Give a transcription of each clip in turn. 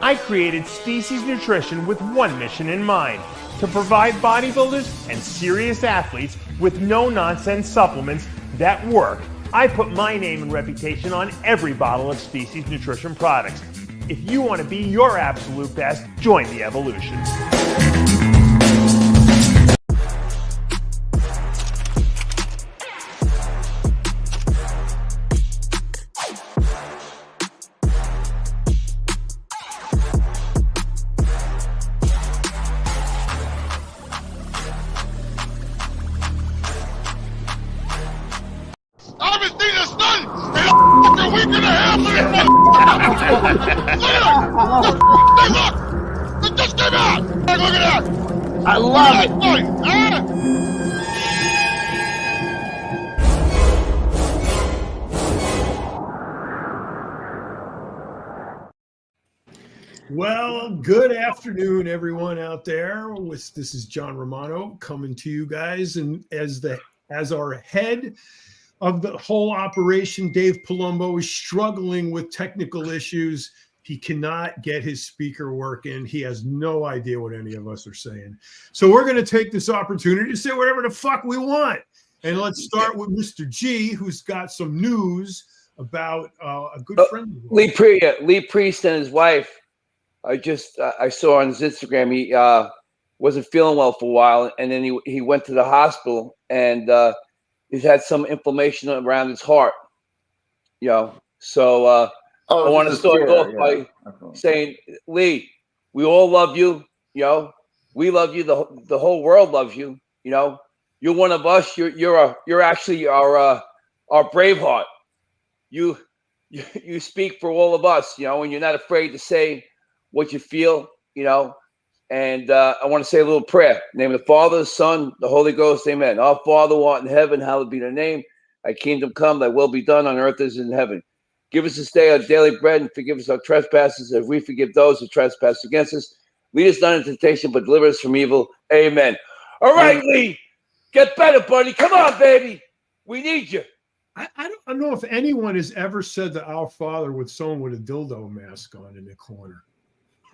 I created Species Nutrition with one mission in mind: to provide bodybuilders and serious athletes with no-nonsense supplements that work. I put my name and reputation on every bottle of Species Nutrition products. If you want to be your absolute best, join the evolution. I haven't seen the sun in a week and a half. Hey, look! It just came out! Hey, look at that! I love it. Well, good afternoon, everyone out there. This is John Romano coming to you guys, and as our head of the whole operation, Dave Palumbo is struggling with technical issues. He cannot get his speaker working. He has no idea what any of us are saying. So we're going to take this opportunity to say whatever the fuck we want. And let's start with Mr. G, who's got some news about a good friend of Lee Priest and his wife. I saw on his Instagram, he wasn't feeling well for a while, and then he went to the hospital, and he's had some inflammation around his heart. So I want to start off by saying, Lee, we all love you. We love you. The whole world loves you. You're one of us. You're actually our Braveheart. You speak for all of us. And you're not afraid to say what you feel. And I want to say a little prayer. In the name of the Father, the Son, the Holy Ghost, amen. Our Father who art in heaven, hallowed be thy name. Thy kingdom come, thy will be done on earth as in heaven. Give us this day our daily bread, and forgive us our trespasses as we forgive those who trespass against us. Lead us not into temptation, but deliver us from evil. Amen. All right, Lee. Get better, buddy. Come on, baby. We need you. I don't know if anyone has ever said the Our Father with someone with a dildo mask on in the corner.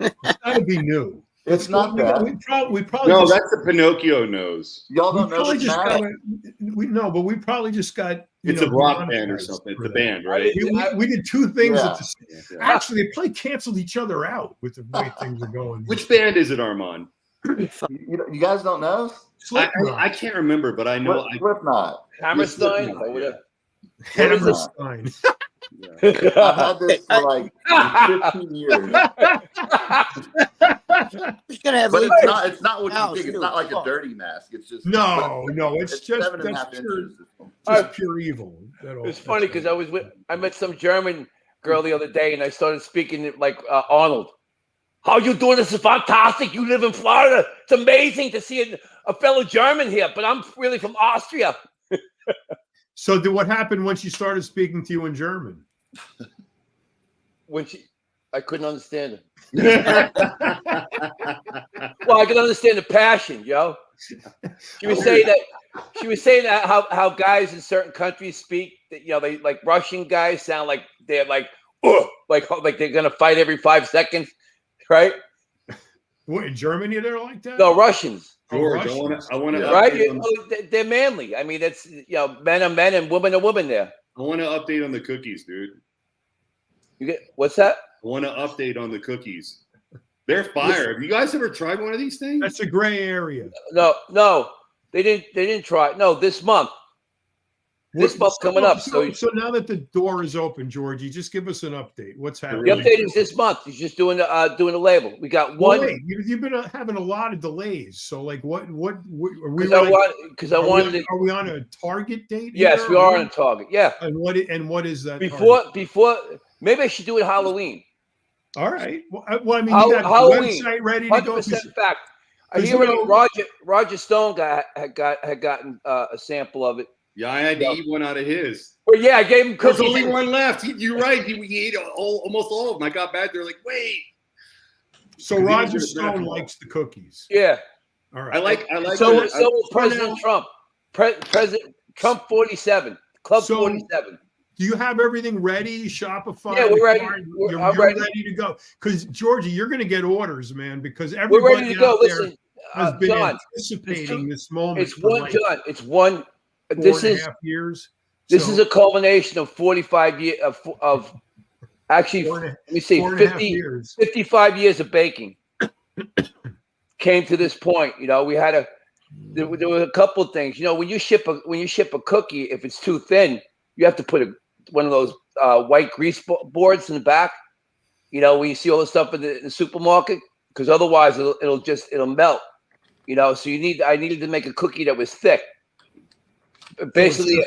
It's got to be new. It's not that. We probably no, just, that's the Pinocchio nose. Y'all don't know the but we probably just got. It's a rock band or something. It's a band, right? We did two things. Yeah. Actually, they probably canceled each other out with the way things are going. Which band is it, Armand? You guys don't know? I can't remember, but I know. Slipknot. Hammerstein? Hammerstein. I've had this for like 15 years. But it's not what you think. It's not like a dirty mask. It's just no. It's just 7.5 inches. Just pure evil. It's funny because I met some German girl the other day, and I started speaking like Arnold. How you doing? This is fantastic. You live in Florida. It's amazing to see a fellow German here, but I'm really from Austria. So what happened when she started speaking to you in German? I couldn't understand her. Well, I could understand the passion, yo. She was saying that how guys in certain countries speak. That, they like Russian guys sound like they're like they're gonna fight every 5 seconds, right? What, in Germany they're like that? No, Russians. George, I want to right. They're manly. I mean, it's men are men and women are women. There. I want to update on the cookies, dude. What's that? I want to update on the cookies. They're fire. Have you guys ever tried one of these things? That's a gray area. No, they didn't try it. No, this month. This month's coming up. So now that the door is open, Georgie, just give us an update. What's happening? The update is this month. He's just doing the label. We got one. Wait, you've been having a lot of delays. So like, what are we? Are we on a target date? Yes, we are on a target. Yeah. And what is that? Before maybe I should do it Halloween. All right. Well, I mean, you got Halloween, the website ready to go. 100% fact. I hear Roger Stone had gotten a sample of it. Yeah, I had to eat one out of his. Well, yeah, I gave him cookies. There's only one left. You're right. He ate almost all of them. I got back there like, wait. So Roger Stone likes the cookies. Yeah. All right. I like. So President Trump. President Trump 47. Club 47. Do you have everything ready? Shopify? Yeah, we're ready. You're ready to go. Because Georgie, you're going to get orders, man. Because We're everybody ready to go. out there Listen, has been John, anticipating this moment. It's one, like John. It's one. 4.5 years. This is a culmination of 45 years of actually. Let me see, 55 years of baking. Came to this point. You know, we had there were a couple of things. You know, when you ship a cookie, if it's too thin, you have to put one of those white grease boards in the back. You know, when you see all the stuff in the supermarket, because otherwise it'll melt. You know, so I needed to make a cookie that was thick. Basically,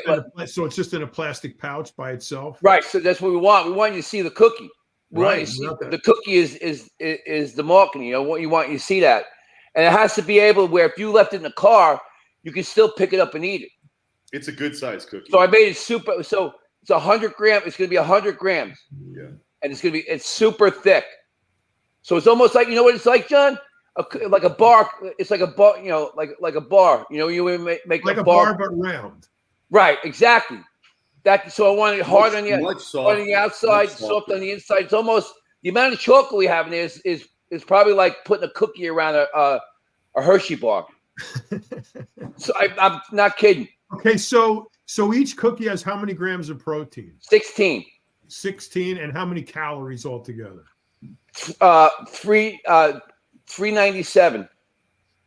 so it's just in a plastic pouch by itself, right? So that's what we want. We want you to see the cookie. We want you to see the cookie is the marketing. You know what you want you to see that, and it has to be able where if you left it in the car, you can still pick it up and eat it. It's a good size cookie. So I made it super. So it's 100 grams. It's going to be 100 grams. Yeah, and it's super thick. So it's almost like, you know what it's like, John? Like a bar. It's like a bar, you know, like a bar. You know, you make like a bar but round. Right, exactly. So I want it hard on the outside, soft on the inside. It's almost the amount of chocolate we have in there is probably like putting a cookie around a Hershey bar. So I'm not kidding. Okay, so each cookie has how many grams of protein? 16. 16, and how many calories altogether? 397.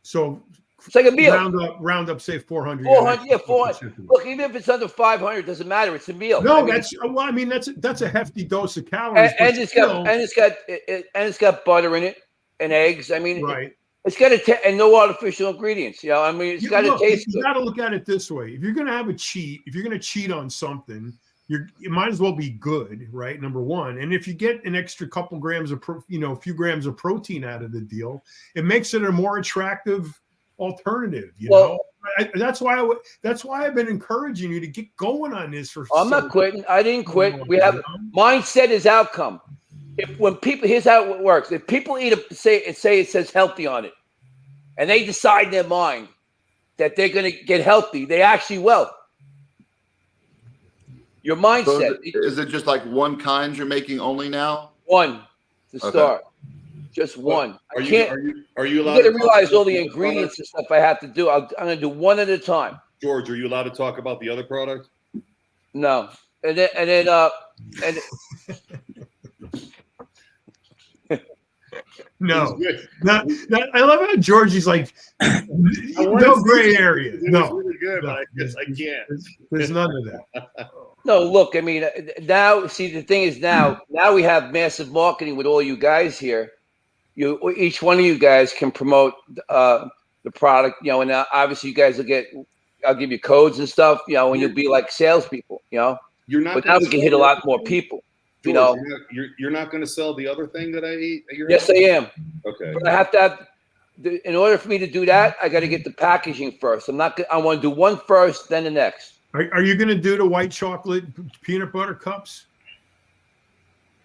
So it's like a meal. Round up, say 400. 400, yeah, 400. Look, even if it's under 500, it doesn't matter. It's a meal. No, that's a hefty dose of calories. And it's got butter in it and eggs. I mean, right. It's got and no artificial ingredients. You know, I mean, it's got to taste good. You got to look at it this way: if you're going to have a cheat, if you're going to cheat on something, it might as well be good, right? Number one, and if you get an extra couple grams of, a few grams of protein out of the deal, it makes it a more attractive alternative. You know, that's why I've been encouraging you to get going on this. I'm not quitting. I didn't quit. We have mindset is outcome. Here's how it works. If people say it says healthy on it, and they decide in their mind that they're going to get healthy, they actually will. Your mindset. So is it just like one kind you're making only now? One to start. Just one. Are you allowed? You got to realize all the ingredients and stuff I have to do. I'm going to do one at a time. George, are you allowed to talk about the other product? No. And then No. I love how Georgie's like, no gray area. No, really good, but I guess I can't. There's none of that. No, look, I mean, now, see, the thing is now we have massive marketing with all you guys here. Each one of you guys can promote the product, you know, and obviously you guys I'll give you codes and stuff, you know, and you'll be like salespeople, you know. But now we can hit a lot more people. George, you know, you're not going to sell the other thing that I eat at your house? I am. Okay. But I have to have, in order for me to do that, I got to get the packaging first. I want to do one first, then the next. Are you going to do the white chocolate peanut butter cups?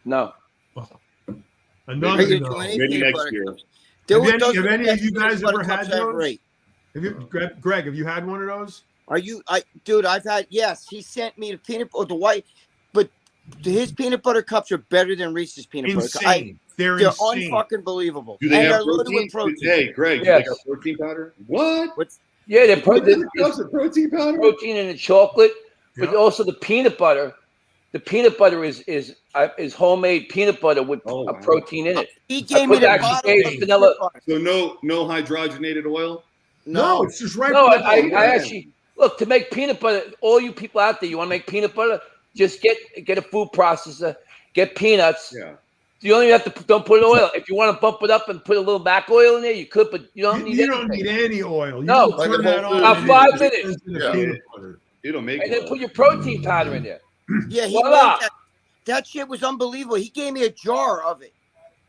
No. Maybe next year. Have any of you guys ever had those? Greg, have you had one of those? Dude, I've had, yes. He sent me the peanut or the white, but his peanut butter cups are better than Reese's peanut butter cups. They're insane. Unfucking believable. Do they have protein? Hey, Greg, yes. Do they got protein powder? What? Yeah, they're protein powder. Protein in the chocolate, but also the peanut butter. The peanut butter is homemade peanut butter with protein in it. He gave me the bottle of vanilla. So no hydrogenated oil. No, it's just right. No, I actually look to make peanut butter. All you people out there, you want to make peanut butter? Just get a food processor, get peanuts. Yeah. You don't even have to don't put oil. If you want to bump it up and put a little mac oil in there, you could, but you don't need anything. You don't need any oil. No, turn that on about 5 minutes. It'll make. And then put your protein powder in there. Yeah, that shit was unbelievable. He gave me a jar of it.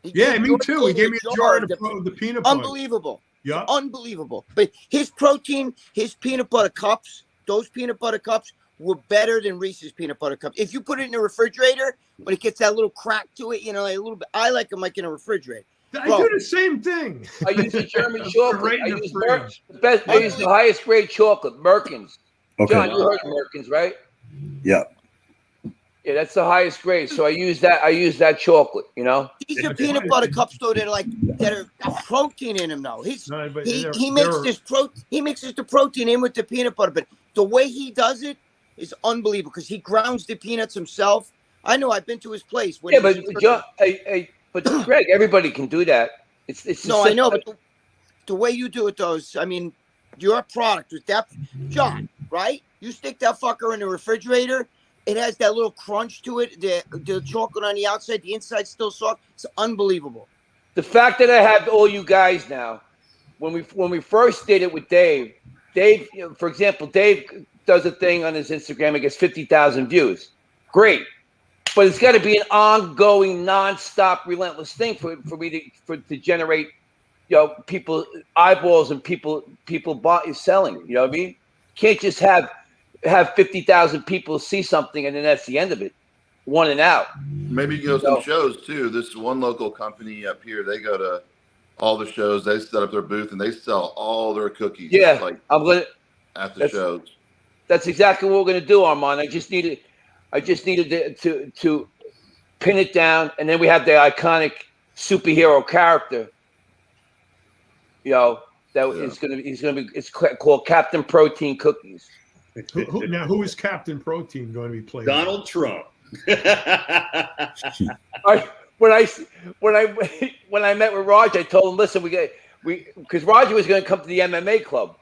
Me too. He gave me a jar of the peanut butter. Unbelievable. Yeah, unbelievable. But his peanut butter cups, those peanut butter cups were better than Reese's peanut butter cups. If you put it in the refrigerator, when it gets that little crack to it, you know, like a little bit. I like them like in a refrigerator. I do the same thing. I use the German chocolate. I use the highest grade chocolate, Merkins. Okay. John, you heard of Merkins, right? Yeah. Yeah, that's the highest grade. So I use that chocolate, you know. These are peanut butter cups though that are got protein in them though. He mixes the protein in with the peanut butter, but the way he does it is unbelievable because he grounds the peanuts himself. I know, I've been to his place. But Greg, everybody can do that. It's no, I know, but the way you do it though is, I mean, your product with that, John, right? You stick that fucker in the refrigerator. It has that little crunch to it. The chocolate on the outside, the inside's still soft. It's unbelievable. The fact that I have all you guys now, when we first did it with Dave, for example, Dave does a thing on his Instagram. It gets 50,000 views. Great. But it's got to be an ongoing, nonstop, relentless thing for me to generate, people eyeballs and people selling. You know what I mean? Can't just have 50,000 people see something and then that's the end of it. One and out. Maybe you go to some shows too. This one local company up here, they go to all the shows. They set up their booth and they sell all their cookies. Yeah, at the shows. That's exactly what we're gonna do, Armand. I just needed to pin it down, and then we have the iconic superhero character. It's called Captain Protein Cookies. Who is Captain Protein going to be playing? Donald Trump. When I met with Roger, I told him, listen, because Roger was going to come to the MMA club,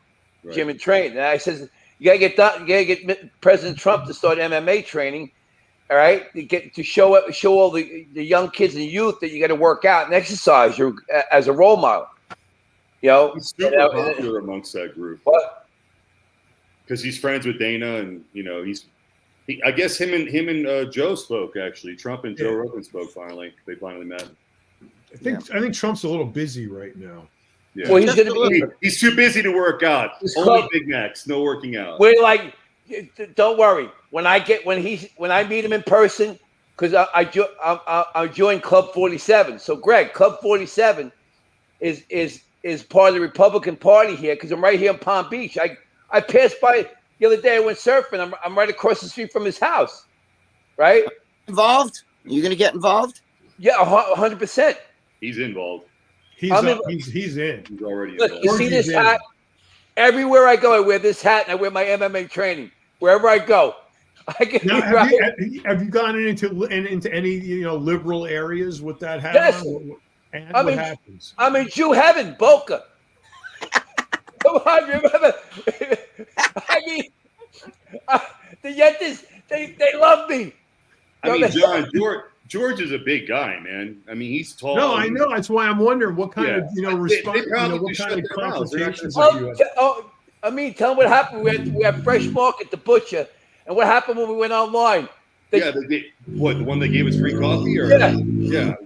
right, gym and train, and I said, you gotta get President Trump to start MMA training, all right? To show all the young kids and youth that you got to work out and exercise as a role model. He's super popular amongst that group. What? Because he's friends with Dana, and I guess him and Joe spoke actually. Trump and Joe Rogan spoke finally. They finally met. I think Trump's a little busy right now. Yeah. Well, he's too busy to work out. Only Big Macs, no working out. We're like, don't worry. When I meet him in person, because I joined Club 47. So Greg, Club 47 is part of the Republican Party here because I'm right here in Palm Beach. I passed by the other day. I went surfing. I'm right across the street from his house. Right? Involved? Are you going to get involved? Yeah, 100%. He's involved. He's in. He's already Look, involved. you see this hat? Everywhere I go, I wear this hat and I wear my MMA training. Wherever I go, I get. Now, have you gone into any liberal areas with that hat? Yes. On? And what happens? I'm in Jew heaven, Boca. Come on, remember? I mean, the Yentas, they love me. I mean, John, George is a big guy, man. I mean, he's tall. No, I know. That's why I'm wondering what kind of response. What kind of confrontations have you had? I mean, tell them what happened. We had Fresh Mark at the butcher, and what happened when we went online. The one that gave us free coffee?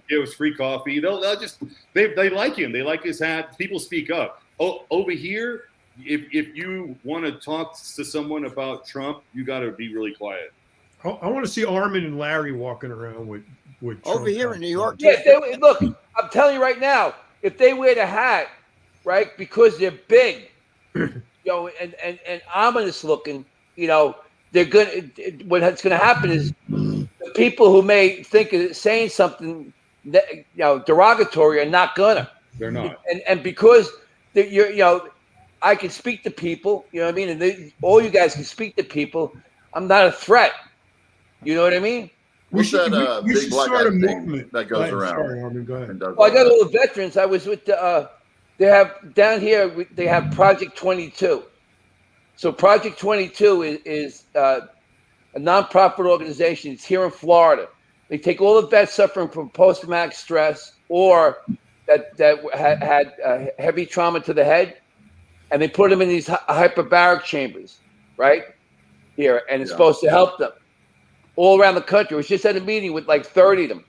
Gave us free coffee. They like him. They like his hat. People speak up. Over here, if you want to talk to someone about Trump, you got to be really quiet. I want to see Armin and Larry walking around with Trump over here in New York. Yeah, look, I'm telling you right now, if they wear the hat, right, because they're big, and ominous looking, they're gonna. What's gonna happen is the people who may think of saying something, derogatory are not gonna. They're not. And because I can speak to people, you know what I mean, and all you guys can speak to people. I'm not a threat. You know what I mean? What's that big black guy thing that goes around? Sorry, Armin, go ahead. Well, I got all the veterans. I was with they have down here. They have Project 22. So Project 22 is a nonprofit organization. It's here in Florida. They take all the vets suffering from post-traumatic stress or that had heavy trauma to the head, and they put them in these hyperbaric chambers, right here, and it's supposed to help them all around the country. I was just at a meeting with like 30 of them,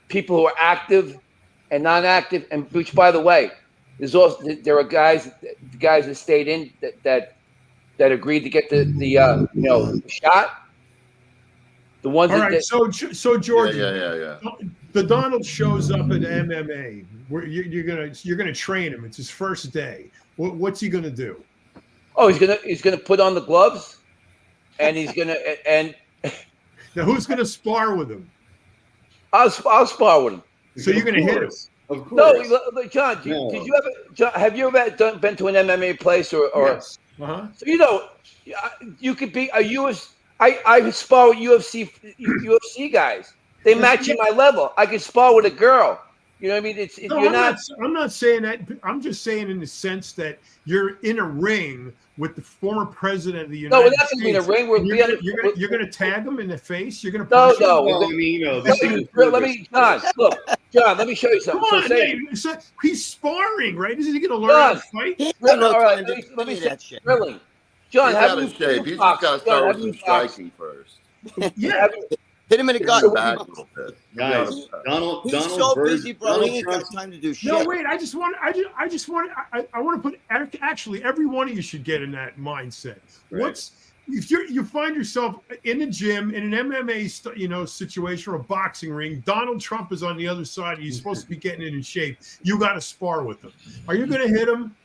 people who are active and non-active, and which, by the way, there are guys that stayed in that agreed to get the shot. The ones. All right, so George, yeah. The Donald shows up at MMA. Where you're gonna train him. It's his first day. What's he gonna do? Oh, he's gonna put on the gloves, and he's gonna Now, who's going to spar with him? I'll spar with him. So you're going to hit him? Of course. No, John, did you ever? Have you ever been to an MMA place or? Yes. So you could be a UFC. I spar with UFC guys. They match in my level. I can spar with a girl. You know what I mean? I'm not saying that. I'm just saying in the sense that you're in a ring with the former president of the United States. No, we're not going to be in a ring. You're going to tag him in the face. You're going to no. Well, I mean, John, let me show you something. Come on, he's sparring, right? Isn't he going to learn how to fight? Let me say shit. Really, John, he's out of shape. He's just got to start with some striking first. Yeah. Hit him in the gut. Guys, Donald, he's so busy, bro. He ain't got time to do shit. No, wait. I want to put. Actually, every one of you should get in that mindset. Right. If you find yourself in the gym in an MMA situation or a boxing ring? Donald Trump is on the other side. He's supposed to be getting in shape. You got to spar with him. Are you going to hit him?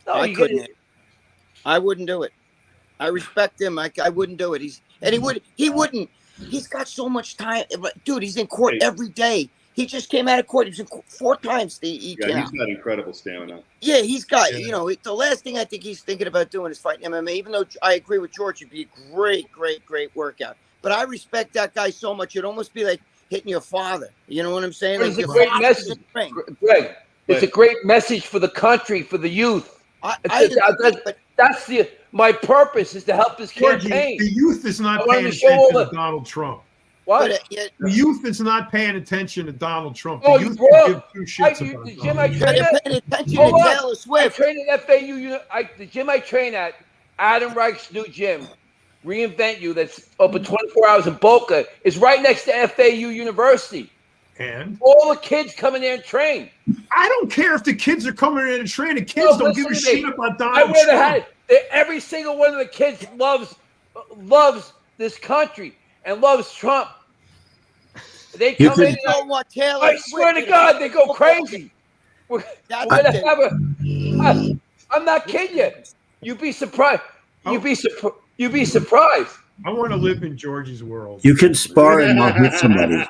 No, I couldn't. I wouldn't do it. I respect him. I wouldn't do it. He wouldn't. He's got so much time, dude. He's in court every day. He just came out of court. He was in court 4 times. He's got incredible stamina. Yeah, he's got. The last thing I think he's thinking about doing is fighting MMA. Even though I agree with George, it'd be a great workout. But I respect that guy so much. It'd almost be like hitting your father. You know what I'm saying? It's a great message, Greg. It's a great message for the country, for the youth. My purpose is to help this campaign. The youth is not paying attention to Donald Trump. What? The youth is not paying attention to Donald Trump. The youth can give 2 shits about the gym I train at, the gym I train at, Adam Reich's new gym, Reinvent You, that's open 24 hours in Boca, is right next to FAU University. And all the kids come in there and train. I don't care if the kids are coming in and training. Kids don't give a shit about Donald Trump. Every single one of the kids loves this country and loves Trump. They come in. I swear to God, they go crazy. I'm not kidding you. You'd be surprised. You'd be surprised. I want to live in George's world. You can spar and not hit somebody.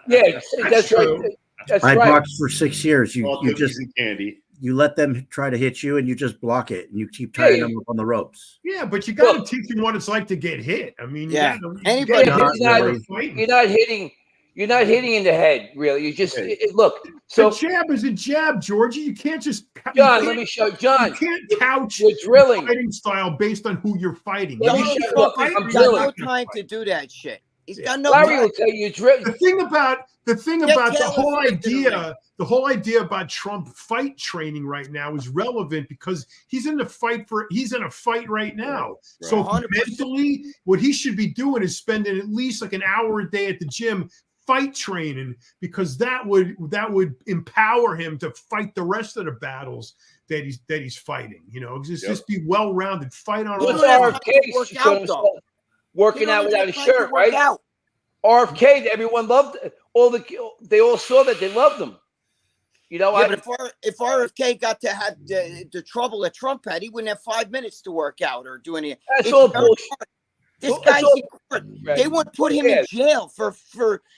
Yeah, that's right. I boxed for 6 years. You just candy. You let them try to hit you, and you just block it, and you keep tying them up on the ropes. Yeah, but you got to teach them what it's like to get hit. I mean, you're not hitting in the head, really. You just look. So a jab is a jab, Georgie. You can't just. John, let me show John. You can't couch drilling fighting style based on who you're fighting. I'm drilling. No time to do that shit. He's got no. Larry will tell you. The thing about the whole idea about Trump fight training right now is relevant because he's in a fight right now. Right. So 100%. Mentally, what he should be doing is spending at least like an hour a day at the gym fight training, because that would empower him to fight the rest of the battles that he's fighting. Just be well-rounded, fight on all. Working out without a shirt, right? RFK, everyone loved they all saw that, they loved him. But if RFK got to have the trouble that Trump had, he wouldn't have 5 minutes to work out or do anything. That's all bullshit. This guy's in court. They want to put him in jail for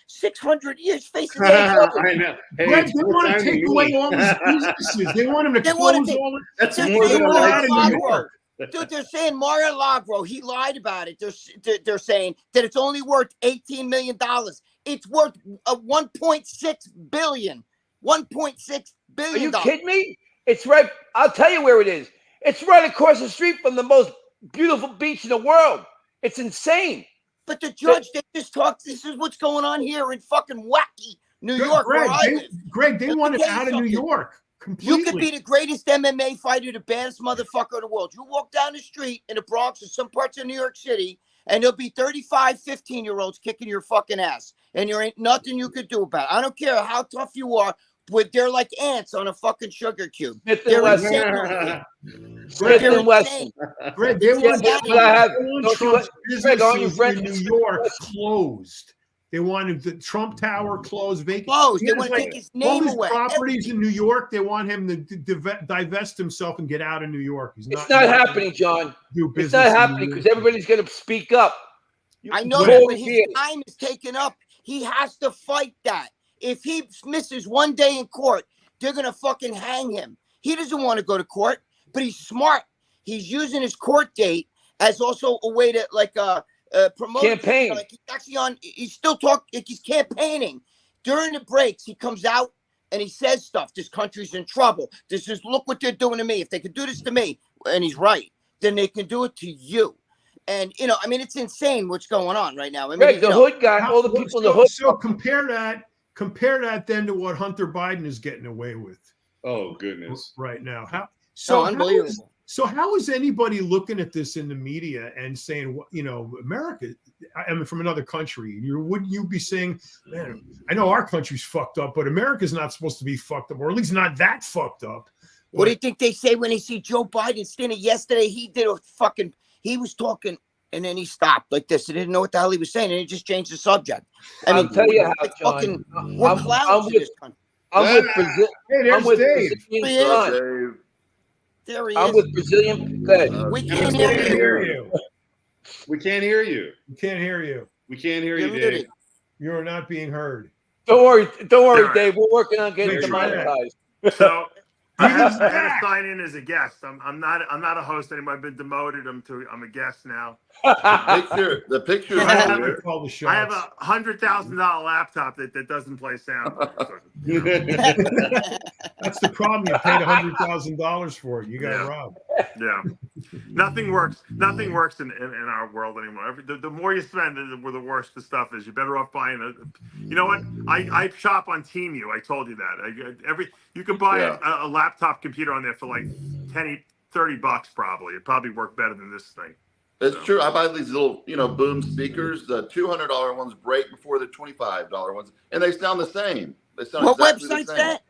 600 years facing that. I know. Hey, they want to take away all his businesses. They want him to close all it. That's more than a Dude, they're saying Mar-a-Lago, he lied about it. They're saying that it's only worth $18 million. It's worth $1.6 billion. $1.6 billion. Are you kidding me? It's right. I'll tell you where it is. It's right across the street from the most beautiful beach in the world. It's insane. But the judge, they just talked. This is what's going on here in fucking wacky New York. Greg, they want him out of New York. Completely. You could be the greatest MMA fighter, the baddest motherfucker in the world. You walk down the street in the Bronx or some parts of New York City, and there'll be 35, 15-year-olds kicking your fucking ass. And there ain't nothing you could do about it. I don't care how tough you are. They're like ants on a fucking sugar cube. Smith and Wesson. Greg, they want Trump's businesses in New York closed. They wanted the Trump Tower closed, vacant. They want to take his name away. Properties in New York, they want him to divest himself and get out of New York. It's not happening, John. It's not happening because everybody's going to speak up. I know that, but his time is taken up. He has to fight that. If he misses one day in court, they're going to fucking hang him. He doesn't want to go to court, but he's smart. He's using his court date as also a way to promote campaign. Like he's actually he's still talking, like he's campaigning. During the breaks, he comes out and he says stuff. This country's in trouble. This is, look what they're doing to me. If they could do this to me, and he's right, then they can do it to you. And, you know, I mean, it's insane what's going on right now. I mean, Greg, the hood guy, all the people in the hood. So compare that then to what Hunter Biden is getting away with. Oh, goodness. Right now. Unbelievable. How is anybody looking at this in the media and saying, you know, America, I mean, from another country, wouldn't you be saying, man, I know our country's fucked up, but America's not supposed to be fucked up, or at least not that fucked up. What do you think they say when they see Joe Biden standing? Yesterday, he was talking and then he stopped like this. He didn't know what the hell he was saying, and he just changed the subject. I mean, I'll tell you how, John. We're clowns in this country. I'm with Dave. Brazilian. There he is. I'm with Brazilian. Good. We can't hear you. We can't hear you. We can't hear you. We can't hear You're you, Dave. muted. You are not being heard. Don't worry, Dave. We're working on getting demonetized. So I had to sign in as a guest. I'm not a host anymore. I've been demoted. I'm a guest now. The picture. I have a $100,000 laptop that doesn't play sound. That's the problem. You paid $100,000 for it. You got robbed. Yeah. Nothing works in our world anymore. The more you spend, the worse the stuff is. You're better off buying you know what? I shop on Temu. I told you that. You can buy a laptop computer on there for like $30 probably. It'd probably work better than this thing. It's true. I buy these little, boom speakers. The $200 ones break before the $25 ones, and they sound the same. They sound what exactly website's the same. that?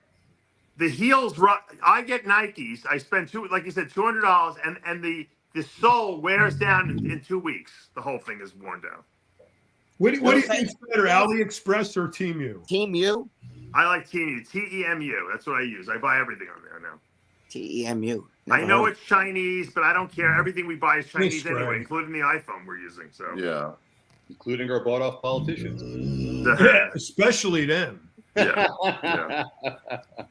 The heels, I get Nikes. I spend like you said, $200, and the sole wears down in 2 weeks. The whole thing is worn down. What do you think is better, AliExpress or Temu? Temu. I like Temu. TEMU. That's what I use. I buy everything on there now. TEMU. I know it's Chinese, but I don't care. Everything we buy is Chinese anyway, including the iPhone we're using. So yeah, including our bought-off politicians. Especially them. Yeah.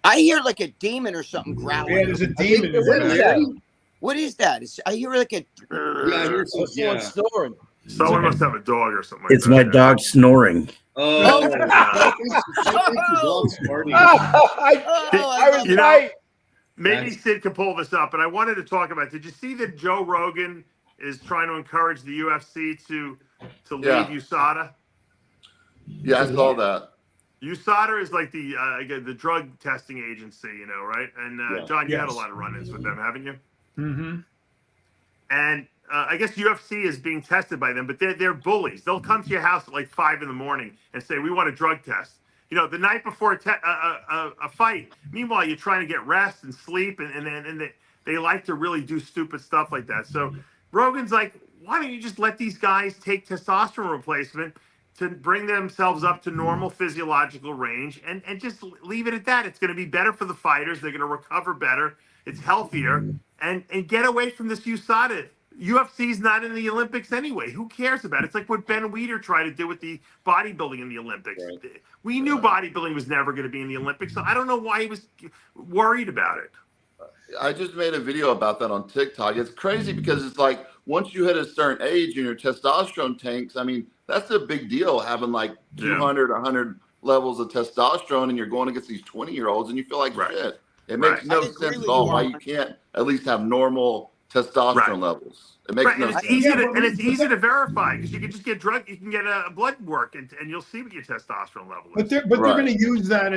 I hear like a demon or something growling. Yeah, there's a demon. What is that? I hear like a. I hear someone snoring. Someone must have a dog or something. It's my dog snoring. Oh, I was right. Maybe Sid could pull this up, but I wanted to talk about. Did you see that Joe Rogan is trying to encourage the UFC to leave USADA? Yeah, I saw that. USADA is like the drug testing agency, right? And John, you had a lot of run-ins with them, haven't you? Mm-hmm. And I guess UFC is being tested by them, but they're bullies. They'll come to your house at like 5 a.m. and say, "We want a drug test." The night before a fight. Meanwhile, you're trying to get rest and sleep, and they like to really do stupid stuff like that. So Rogan's like, why don't you just let these guys take testosterone replacement to bring themselves up to normal physiological range and just leave it at that? It's going to be better for the fighters. They're going to recover better. It's healthier. And get away from this USADA. UFC's not in the Olympics anyway. Who cares about it? It's like what Ben Weider tried to do with the bodybuilding in the Olympics. Right. We knew bodybuilding was never going to be in the Olympics, so I don't know why he was worried about it. I just made a video about that on TikTok. It's crazy because it's like once you hit a certain age and your testosterone tanks, I mean, that's a big deal having like 200, 100 levels of testosterone and you're going against these 20-year-olds and you feel like shit. It makes no sense at all why you can't at least have normal testosterone levels. It makes no sense. It's easy to verify because you can just get you can get a blood work and you'll see what your testosterone level is. But they're going to use that.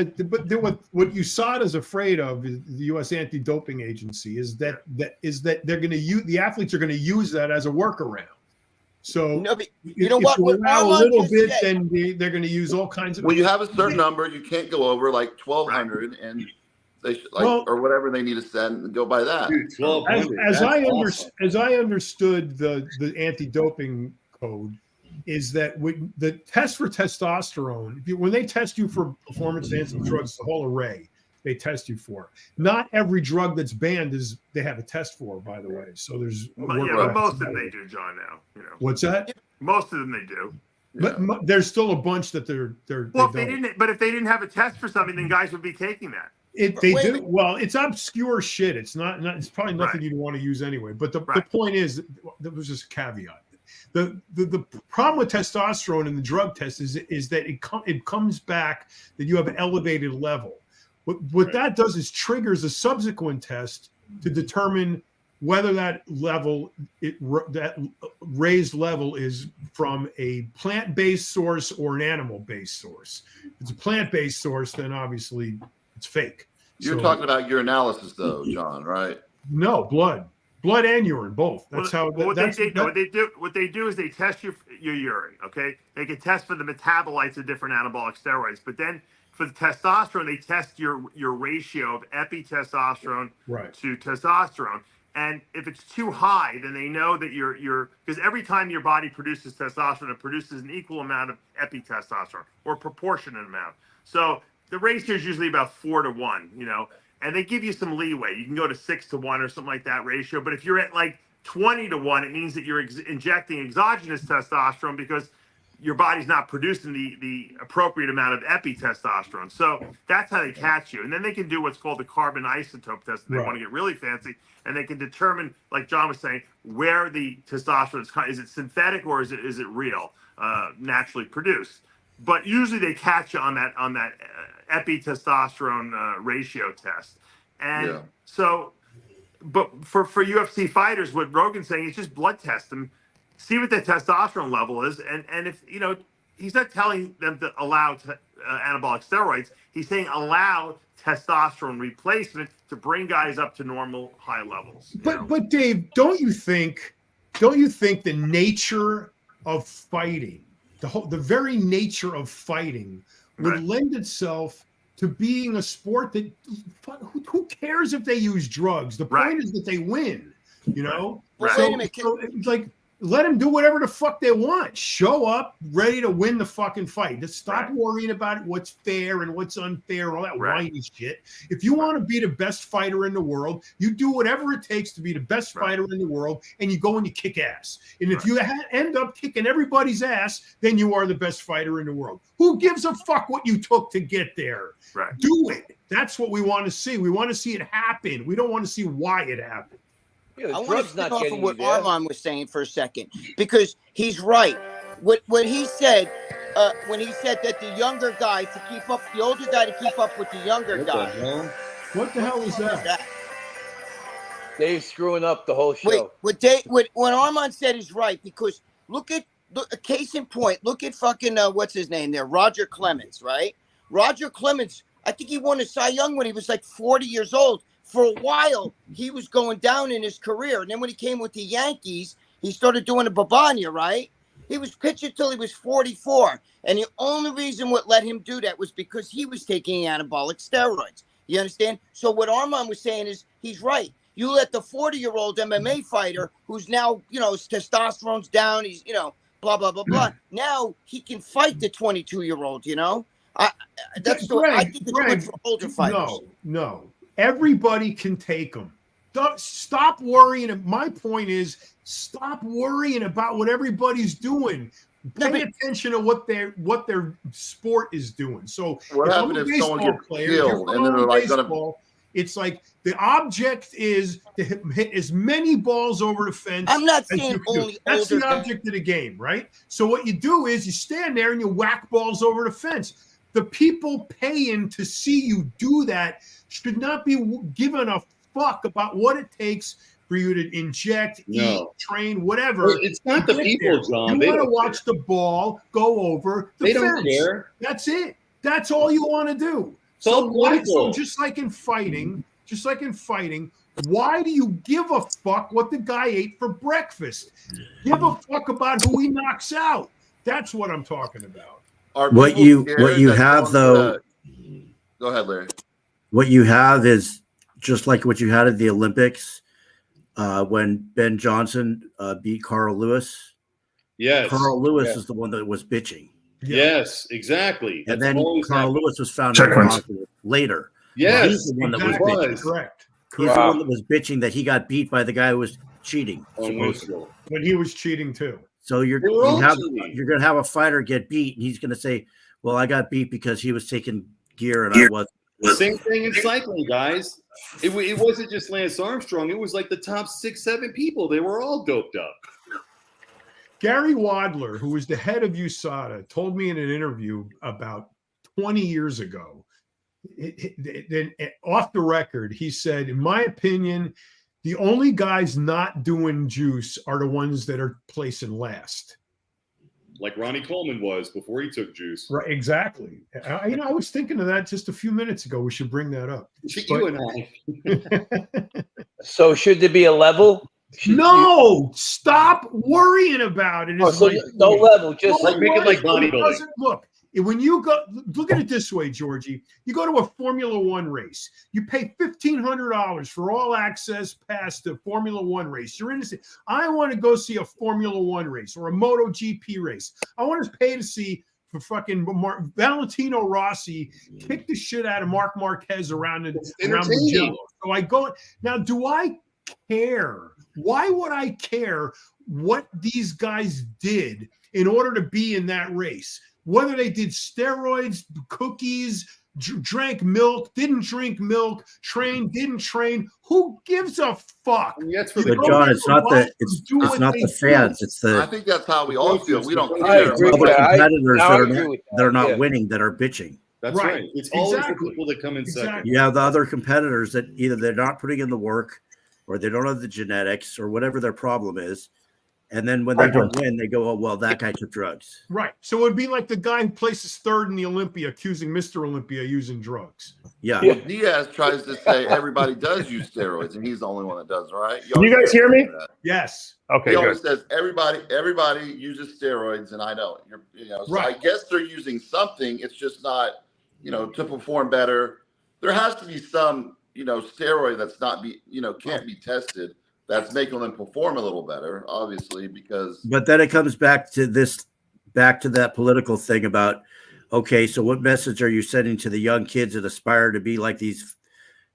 What USADA is afraid of, is the U.S. Anti-Doping Agency, is that they're going to use the athletes are going to use that as a workaround. So you know what? If you allow a little bit, then they're going to use all kinds of. When you have a certain number, you can't go over like 1,200 and. They should, or whatever they need to send and go by that. Dude, as I understood the anti-doping code is that the test for testosterone, when they test you for performance-enhancing drugs, the whole array they test you for. Not every drug that's banned they have a test for, by the way. So there's but most of them they do, John. Now What's that? Most of them they do. But there's still a bunch that they're well, if they didn't, but if they didn't have a test for something, then guys would be taking that. They do. Well, it's obscure shit. It's not it's probably nothing you'd want to use anyway. But the point is, there was just a caveat. The problem with testosterone in the drug test is that it comes back that you have an elevated level. What that does is triggers a subsequent test to determine whether that level, that raised level, is from a plant-based source or an animal-based source. If it's a plant-based source, then obviously it's fake. You're talking about your analysis, though, John, right? No, blood and urine, both. That's what they do is they test your urine. Okay, they can test for the metabolites of different anabolic steroids, but then for the testosterone, they test your ratio of epitestosterone to testosterone. And if it's too high, then they know that you're because every time your body produces testosterone, it produces an equal amount of epitestosterone or proportionate amount. So the ratio is usually about 4 to 1, you know, and they give you some leeway. You can go to 6 to 1 or something like that ratio. But if you're at like 20 to 1, it means that you're injecting exogenous testosterone because your body's not producing the appropriate amount of epitestosterone. So that's how they catch you. And then they can do what's called the carbon isotope test if they want to get really fancy. And they can determine, like John was saying, where the testosterone is it synthetic or is it real, naturally produced? But usually they catch you on that epitestosterone ratio test. And so, but for UFC fighters, what Rogan's saying is just blood test them, see what their testosterone level is, and if you know, he's not telling them to allow anabolic steroids. He's saying allow testosterone replacement to bring guys up to normal high levels. But Dave, don't you think the nature of fighting, the very nature of fighting, would lend itself to being a sport that who cares if they use drugs? The point is that they win. You know, so it's like, let them do whatever the fuck they want. Show up ready to win the fucking fight. Just stop worrying about what's fair and what's unfair and all that whiny shit. If you want to be the best fighter in the world, you do whatever it takes to be the best fighter in the world, and you go and you kick ass. And if you end up kicking everybody's ass, then you are the best fighter in the world. Who gives a fuck what you took to get there? Do it. That's what we want to see. We want to see it happen. We don't want to see why it happened. I want to spin off of what Armand was saying for a second, because he's right. What he said when he said that the younger guy to keep up, the older guy to keep up with the younger guy. What the hell is that? Dave's screwing up the whole show. What Armand said is right, because look, a case in point. Look at fucking what's his name there, Roger Clemens, right? Roger Clemens, I think he won a Cy Young when he was like 40 years old. For a while, he was going down in his career. And then when he came with the Yankees, he started doing a Babania, right? He was pitching till he was 44. And the only reason what let him do that was because he was taking anabolic steroids. You understand? So what Armand was saying is he's right. You let the 40-year-old MMA fighter who's now, you know, his testosterone's down, he's, you know, blah, blah, blah, blah. Now he can fight the 22-year-old, you know? I think it's good for older fighters. No. Everybody can take them. Stop worrying. My point is, stop worrying about what everybody's doing. Pay attention to what their sport is doing. So what happens if someone gets killed and then they're like it's like the object is to hit as many balls over the fence. I'm not saying only that's the object of the game, right? So what you do is you stand there and you whack balls over the fence. The people paying to see you do that should not be given a fuck about what it takes for you to inject, eat, train, whatever. Well, it's not the people, John. You want to watch the ball go over the fence. They don't care. That's it. That's all you want to do. So just like in fighting, why do you give a fuck what the guy ate for breakfast? Give a fuck about who he knocks out. That's what I'm talking about. What you have though. Go ahead, Larry. What you have is just like what you had at the Olympics when Ben Johnson beat Carl Lewis. Yes. Carl Lewis is the one that was bitching. Yes, exactly. And then Carl Lewis was found later. Yes. He's the one that was bitching. Correct. He's the one that was bitching that he got beat by the guy who was cheating. When he was cheating too. So you're going to have a fighter get beat, and he's going to say, "Well, I got beat because he was taking gear and I wasn't." Same thing in cycling, guys. It wasn't just Lance Armstrong. It was like the top 6, 7 people. They were all doped up. Gary Wadler, who was the head of USADA, told me in an interview about 20 years ago, off the record, he said, in my opinion, the only guys not doing juice are the ones that are placing last. Like Ronnie Coleman was before he took juice. Right, exactly. I was thinking of that just a few minutes ago. We should bring that up. You and I. So should there be a level? No, stop worrying about it. Oh, so no level, just like make it like bodybuilding. Look, when you go, look at it this way, Georgie. You go to a Formula One race. You pay $1,500 for all access pass to Formula One race. You're in this. I want to go see a Formula One race or a MotoGP race. I want to pay to see for fucking Valentino Rossi kick the shit out of Marc Marquez around Mugello. So I go now. Do I care? Why would I care what these guys did in order to be in that race? Whether they did steroids, cookies, drank milk, didn't drink milk, trained, didn't train. Who gives a fuck? But John, it's not the fans. It's the. I think that's how we all feel. We don't care. Other competitors that are not winning that are bitching. That's right. It's always the people that come in second. You have the other competitors that either they're not putting in the work, or they don't have the genetics, or whatever their problem is. And then when they don't win, they go, "Oh, well, that guy took drugs." Right. So it would be like the guy who places third in the Olympia accusing Mr. Olympia using drugs. Yeah. Well, Diaz tries to say everybody does use steroids, and he's the only one that does, right? Can you guys hear me? Yes. Okay. He always says everybody uses steroids, and I know it. So I guess they're using something. It's just not, to perform better. There has to be some, steroid that's can't be tested. That's making them perform a little better, obviously, because. But then it comes back to that political thing about, okay, so what message are you sending to the young kids that aspire to be like these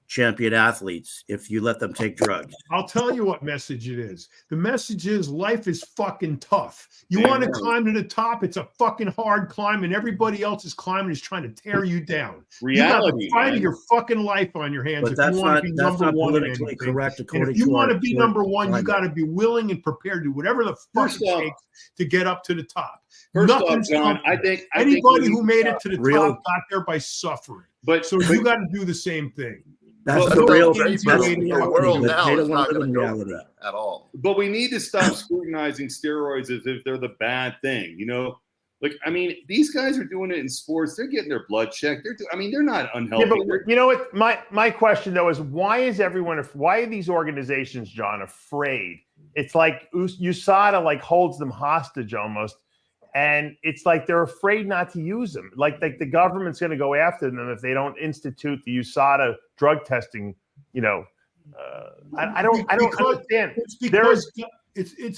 champion athletes if you let them take drugs? I'll tell you what message it is. The message is life is fucking tough. You want to climb to the top, it's a fucking hard climb, and everybody else is climbing is trying to tear you down. Reality, you got the fight of your fucking life on your hands. But that's not politically correct. And if you want to be number one, you got to be willing and prepared to do whatever the fuck it takes to get up to the top. First off, John, I think anybody who made it to the top got there by suffering. So you got to do the same thing. That's the real world now. It's not going to go at all. But we need to stop scrutinizing steroids as if they're the bad thing. These guys are doing it in sports. They're getting their blood checked. They're not unhealthy. Yeah, but you know what? My question though is why are these organizations, John, afraid? It's like USADA holds them hostage almost. And it's like they're afraid not to use them. Like the government's going to go after them if they don't institute the USADA drug testing. I don't understand. It's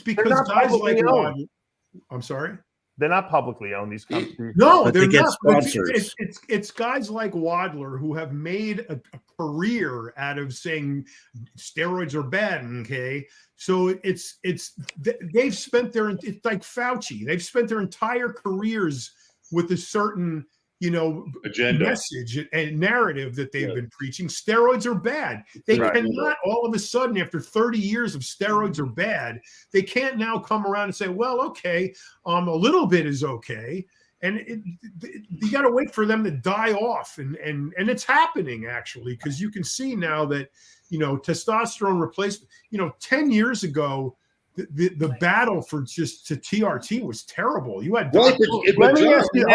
because guys like Wadler. I'm sorry. They're not publicly owned. These companies. No, they're get not. Sponsors. It's guys like Wadler who have made a career out of saying steroids are bad. Okay. So they've spent it's like Fauci. They've spent their entire careers with a certain, agenda, message and narrative that they've been preaching. Steroids are bad. They cannot all of a sudden, after 30 years of steroids are bad, they can't now come around and say, well, okay, a little bit is okay. And you got to wait for them to die off. And it's happening actually, because you can see now that, testosterone replacement, 10 years ago, the battle for just to TRT was terrible. You had let me ask you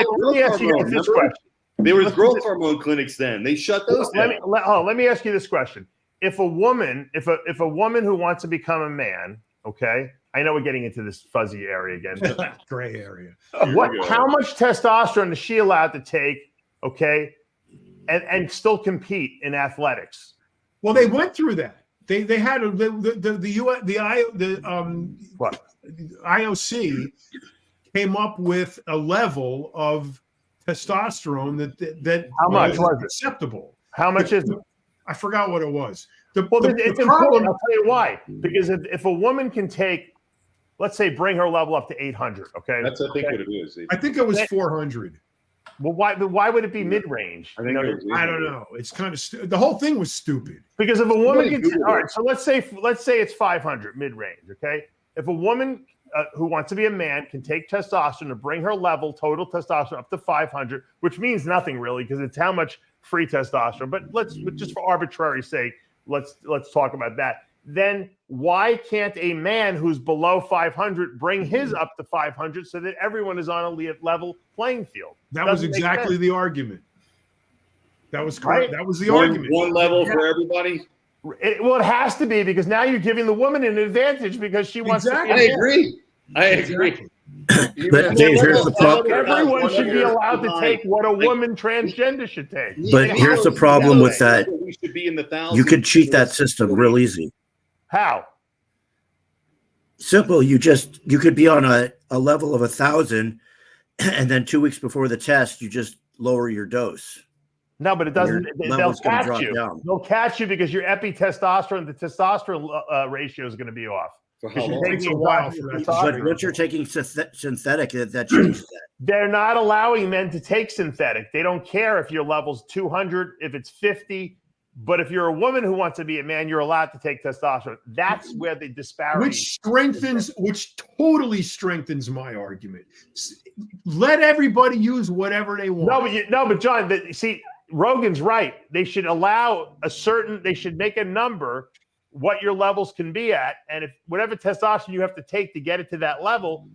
this question. There was growth hormone clinics then. They shut those down. Let me ask you this question. If a woman who wants to become a man, okay, I know we're getting into this fuzzy area again. Gray area. How much testosterone is she allowed to take, okay, and still compete in athletics? Well, they went through that. They had the IOC came up with a level of testosterone that how much was acceptable. How much is it? I forgot what it was. It's important. I'll tell you why. Because if a woman can take, let's say bring her level up to 800. Okay, That's I think what it is. I think it was 400. Well, why would it be mid-range? I think I don't know. It's kind of the whole thing was stupid. Because if a woman can, Google all it. right, so let's say it's 500 mid-range. Okay, if a woman who wants to be a man can take testosterone to bring her level total testosterone up to 500, which means nothing really because it's how much free testosterone. But just for arbitrary sake, let's talk about that. Then why can't a man who's below 500 bring his up to 500 so that everyone is on a level playing field? That was exactly the argument. That was correct. Right? That was the argument. One level for everybody. Well, it has to be because now you're giving the woman an advantage because she wants to. I agree. But Dave, here's the problem. Everyone should be allowed to take what a woman transgender should take. But here's the problem with that. We should be in the thousands. You can cheat that system real easy. How? Simple. You could be on a level of 1,000, and then 2 weeks before the test, you just lower your dose. No, but it doesn't. They'll catch you. Down. They'll catch you because your epitestosterone, the testosterone ratio is going to be off. For how long? It takes a while for that. But once you're taking synthetic, that changes that. They're not allowing men to take synthetic. They don't care if your level's 200, if it's 50. But if you're a woman who wants to be a man, you're allowed to take testosterone. That's where the disparity. Which totally strengthens my argument. Let everybody use whatever they want. But John, see, Rogan's right. They should allow they should make a number what your levels can be at. And if whatever testosterone you have to take to get it to that level,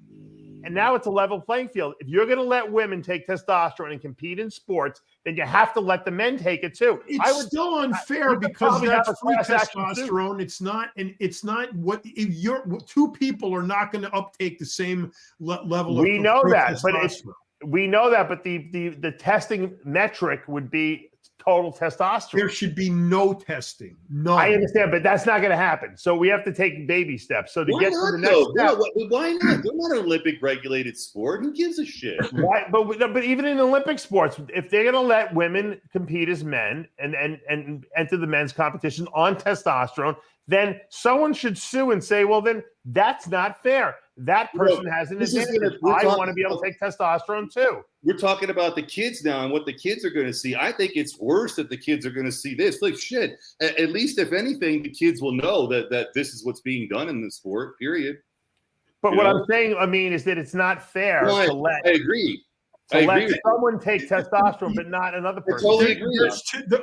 and now it's a level playing field. If you're going to let women take testosterone and compete in sports, then you have to let the men take it too. It's still unfair because that's free testosterone. It's not what if you're two people are not going to uptake the same level. We know that, but the testing metric would be total testosterone. There should be no testing. No, I understand, but that's not going to happen. So we have to take baby steps. So to get to the next step, why not? They're not an Olympic regulated sport. Who gives a shit? Why? But even in Olympic sports, if they're going to let women compete as men and enter the men's competition on testosterone, then someone should sue and say, well, then that's not fair. That person has an advantage. I want to be able to take testosterone too. We're talking about the kids now and what the kids are going to see. I think it's worse that the kids are going to see this. Like, shit, at least if anything, the kids will know that this is what's being done in the sport, period. But what I'm saying, is that it's not fair to let. I agree. Let someone take testosterone, but not another person. I totally agree.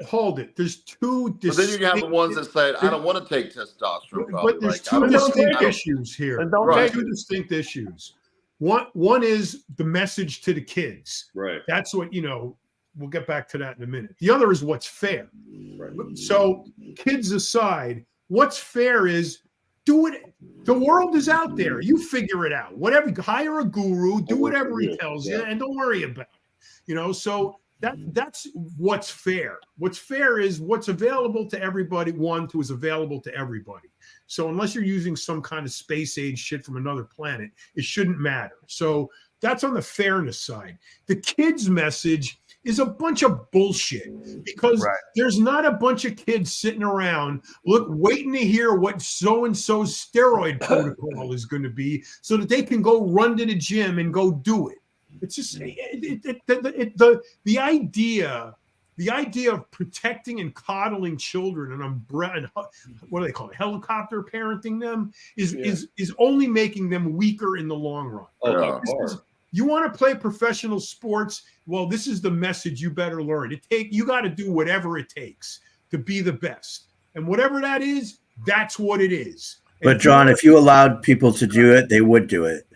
Hold it. There's two. But then you have the ones that say, "I don't want to take testosterone." But there's two distinct issues here. Two distinct issues. One is the message to the kids. Right. That's what we'll get back to that in a minute. The other is what's fair. Right. So, kids aside, what's fair is do it. The world is out there. You figure it out. Whatever. Hire a guru. Do whatever he tells you, and don't worry about it. So that's what's fair. What's fair is what's available to everybody. Is available to everybody. So unless you're using some kind of space age shit from another planet, it shouldn't matter. So that's on the fairness side. The kids' message is a bunch of bullshit because there's not a bunch of kids sitting around waiting to hear what so-and-so's steroid protocol is going to be so that they can go run to the gym and go do it. It's just the idea of protecting and coddling children and what do they call it? Helicopter parenting them is only making them weaker in the long run. You want to play professional sports? Well, this is the message you better learn. You got to do whatever it takes to be the best. And whatever that is, that's what it is. But John, if you allowed people to do it, they would do it.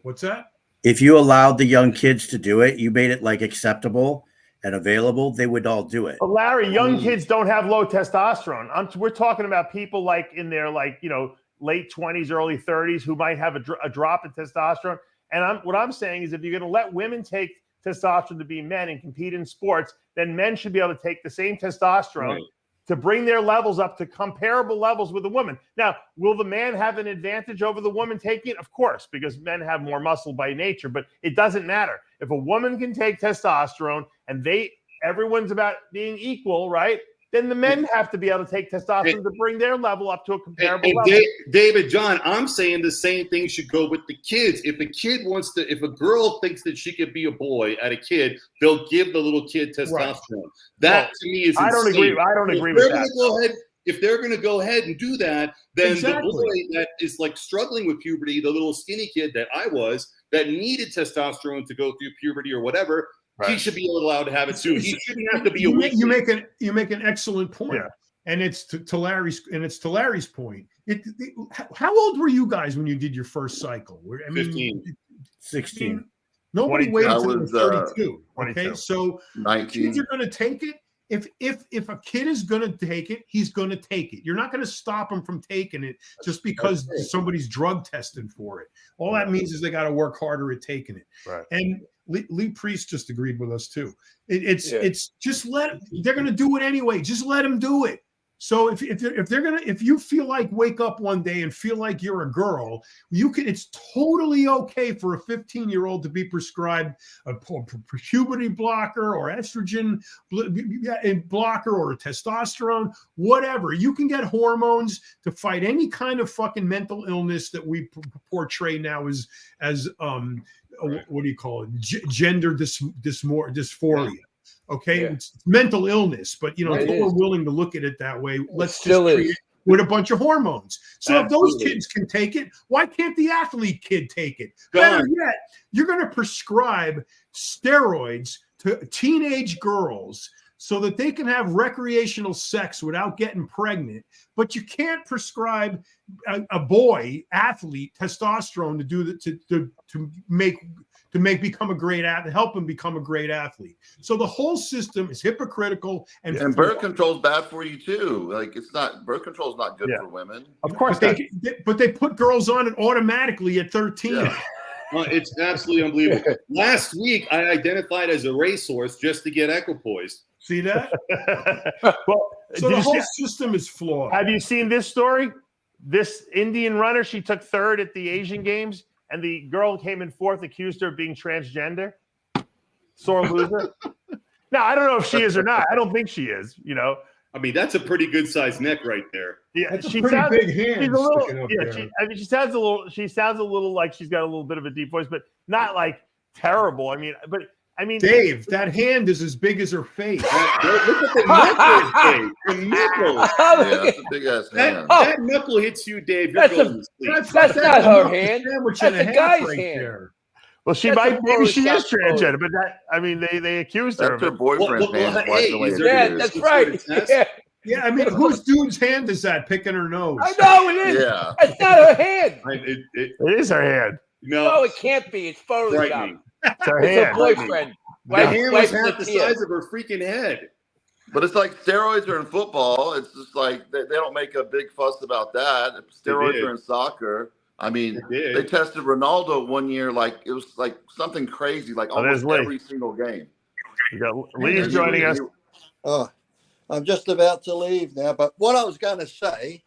What's that? If you allowed the young kids to do it, you made it acceptable and available, they would all do it. But Larry, young kids don't have low testosterone. We're talking about people in their late 20s, early 30s who might have a drop in testosterone. And what I'm saying is if you're going to let women take testosterone to be men and compete in sports, then men should be able to take the same testosterone to bring their levels up to comparable levels with a woman. Now, will the man have an advantage over the woman taking it? Of course, because men have more muscle by nature, but it doesn't matter. If a woman can take testosterone and everyone's about being equal, right? then the men have to be able to take testosterone to bring their level up to a comparable level. David, John, I'm saying the same thing should go with the kids. If if a girl thinks that she could be a boy at a kid, they'll give the little kid testosterone. Right. That to me is insane. I don't agree with that. If they're going to go ahead and do that, then the boy that is like struggling with puberty, the little skinny kid that I was, that needed testosterone to go through puberty or whatever, he should be allowed to have it too. He shouldn't have to be you make an excellent point. Yeah. And it's to Larry's point. How old were you guys when you did your first cycle? 15. 16. Nobody waited until they were 32. 22. Okay, so 19. Kids are going to take it. If a kid is going to take it, he's going to take it. You're not going to stop him from taking it just because somebody's drug testing for it. All that means is they got to work harder at taking it. Right. And Lee Priest just agreed with us too. It's just they're going to do it anyway. Just let them do it. So if you feel like wake up one day and feel like you're a girl, it's totally okay for a 15-year-old to be prescribed a puberty blocker or estrogen blocker or a testosterone, whatever. You can get hormones to fight any kind of fucking mental illness that we portray now as what do you call it? Gender dysphoria. Okay, it's mental illness, but if we're willing to look at it that way, let's just treat it with a bunch of hormones. So if those kids can take it, why can't the athlete kid take it? Better yet, you're going to prescribe steroids to teenage girls so that they can have recreational sex without getting pregnant, but you can't prescribe a boy athlete testosterone to do that to become a great athlete, help him become a great athlete. So the whole system is hypocritical and birth control is bad for you too. Like birth control is not good for women. Of course, but they put girls on it automatically at 13. Yeah. Well, it's absolutely unbelievable. Last week, I identified as a racehorse just to get equipoised. See that? Well, so the whole system is flawed. Have you seen this story? This Indian runner, she took third at the Asian Games, and the girl came in fourth, accused her of being transgender. Sore loser. Now, I don't know if she is or not. I don't think she is, I mean, that's a pretty good sized neck right there. Yeah, that's a pretty big hand. She's a little, she sounds a little like she's got a little bit of a deep voice, but not like terrible. I mean, Dave, that hand is as big as her face. Look at the knuckle. The knuckle. Yeah, that's a big ass hand. That knuckle hits you, Dave. You're going to sleep. That's not her hand. That's a guy's hand. There. Well, maybe she is transgender, but they accused her. That's her boyfriend's hand. That's right. Yeah, I mean, whose dude's hand is that picking her nose? I know it is. Yeah. That's not her hand. It is her hand. No, it can't be. It's Photoshop. It's her hand. Her boyfriend. My hand was half the size of her freaking head. But it's like steroids are in football. It's just like they don't make a big fuss about that. Steroids are in soccer. I mean, they tested Ronaldo one year like it was like something crazy, like almost every single game. You got Lee's joining us. Oh, I'm just about to leave now. But what I was going to say,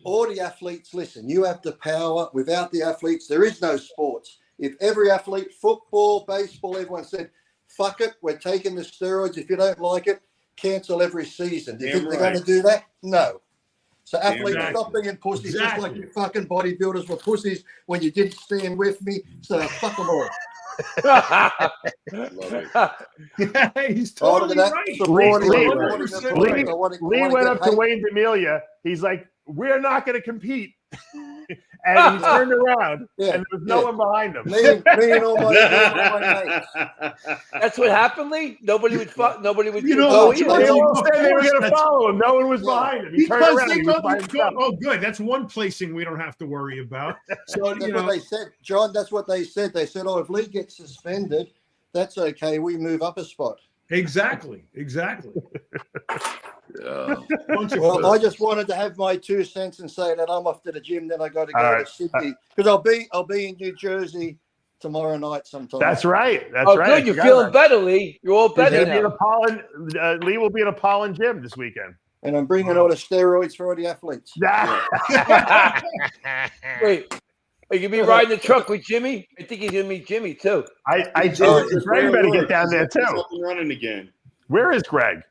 all the athletes, listen, you have the power. Without the athletes, there is no sports. If every athlete, football, baseball, everyone said, fuck it, we're taking the steroids. If you don't like it, cancel every season. Do you think they're going to do that? No. So athletes, stop being pussies, just like you fucking bodybuilders were pussies when you didn't stand with me. So fuck them all. He's totally right. Lee went up to Wayne D'Amelia. He's like, we're not going to compete. And he turned around, and there was no one behind him. That's what happened, Lee. Nobody would. Nobody would. They all said they were going to follow him. No one was behind him. He turned around. He was by himself. Oh, good. That's one placing we don't have to worry about. So that's what they said, John. That's what they said. They said, "Oh, if Lee gets suspended, that's okay. We move up a spot." Exactly. Yeah. Well, I just wanted to have my 2 cents and say that I'm off to the gym. Then I got to go to Sydney because I'll be in New Jersey tomorrow night sometime. That's right. Good. You're feeling better, Lee. You're all better now. Lee will be at a Pollen gym this weekend. And I'm bringing all the steroids for all the athletes. Wait. Are you going to be riding the truck with Jimmy? I think he's going to meet Jimmy, too. Greg better get down there, too. Running again. Where is Greg?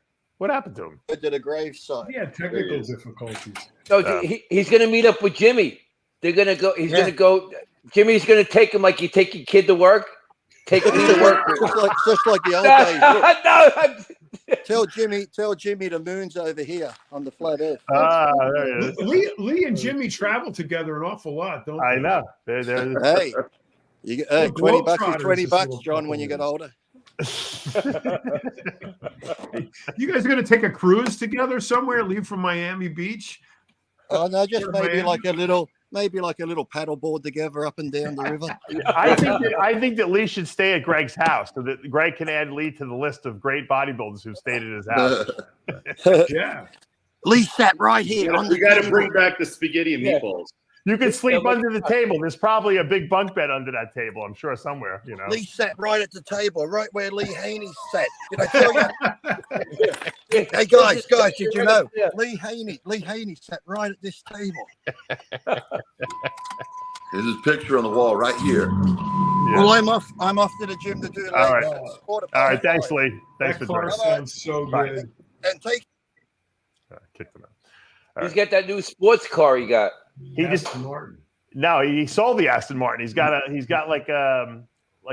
What happened to him? To the gravesite. He had technical difficulties. No, he's going to meet up with Jimmy. They're going to go. He's going to go. Jimmy's going to take him like you take your kid to work. Take me to work. just like the old days. Tell Jimmy the moon's over here on the flat earth. There it is. Lee and Jimmy travel together an awful lot, don't they? I know. Hey, you get $20 is $20, John, when you get older. You guys are going to take a cruise together somewhere? Leave from Miami Beach? Oh no, just maybe like a little paddleboard together up and down the river. I think that Lee should stay at Greg's house so that Greg can add Lee to the list of great bodybuilders who stayed at his house. Yeah. Lee sat right here. You got to bring back the spaghetti and meatballs. You can sleep under the table. There's probably a big bunk bed under that table, I'm sure, somewhere. You know, Lee sat right at the table, right where Lee Haney sat. Did I tell you? Hey guys, did you know Lee Haney sat right at this table? There's his picture on the wall right here. Yeah. Well, I'm off to the gym to do it. All right. All right. Thanks, Lee. Thanks for car sounds so good. And take. Kick them out. He's got that new sports car he got. He he sold the Aston Martin. He's got like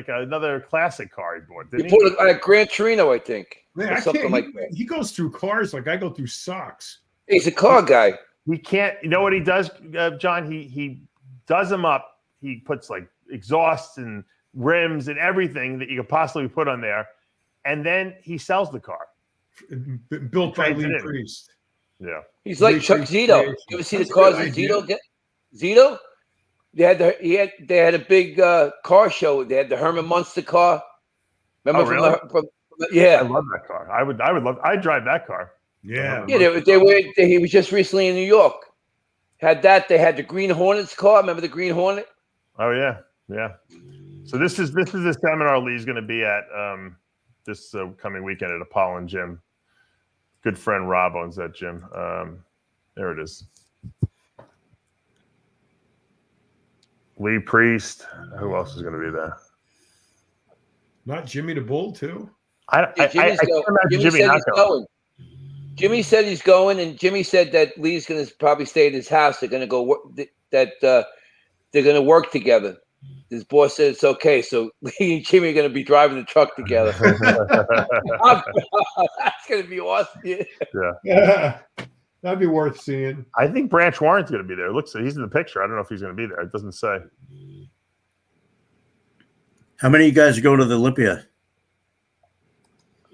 another classic car he bought. He put it on a Gran Torino, I think. Man, Something like that. He goes through cars like I go through socks. He's a car guy. He can't. You know what he does, John? He does them up. He puts like exhausts and rims and everything that you could possibly put on there, and then he sells the car. Built by Lee Priest. Yeah, he's like Chuck Zito. You ever see the cars that Zito get? Zito? They had a big car show. They had the Herman Munster car. Remember? Yeah, I love that car. I'd drive that car. Yeah. He was just recently in New York. Had that. They had the Green Hornets car. Remember the Green Hornet? Oh yeah, yeah. So this is the seminar Lee's going to be at this coming weekend at Apollo Gym. Good friend Rob owns that gym. There it is. Lee Priest. Who else is going to be there? Not Jimmy the Bull too. Jimmy said he's going, and Jimmy said that Lee's going to probably stay at his house. They're going to go work. They're going to work together. His boss said it's okay. So Lee and Jimmy are going to be driving the truck together. That's going to be awesome. Yeah. That'd be worth seeing. I think Branch Warren's going to be there. He's in the picture. I don't know if he's going to be there. It doesn't say. How many of you guys are going to the Olympia?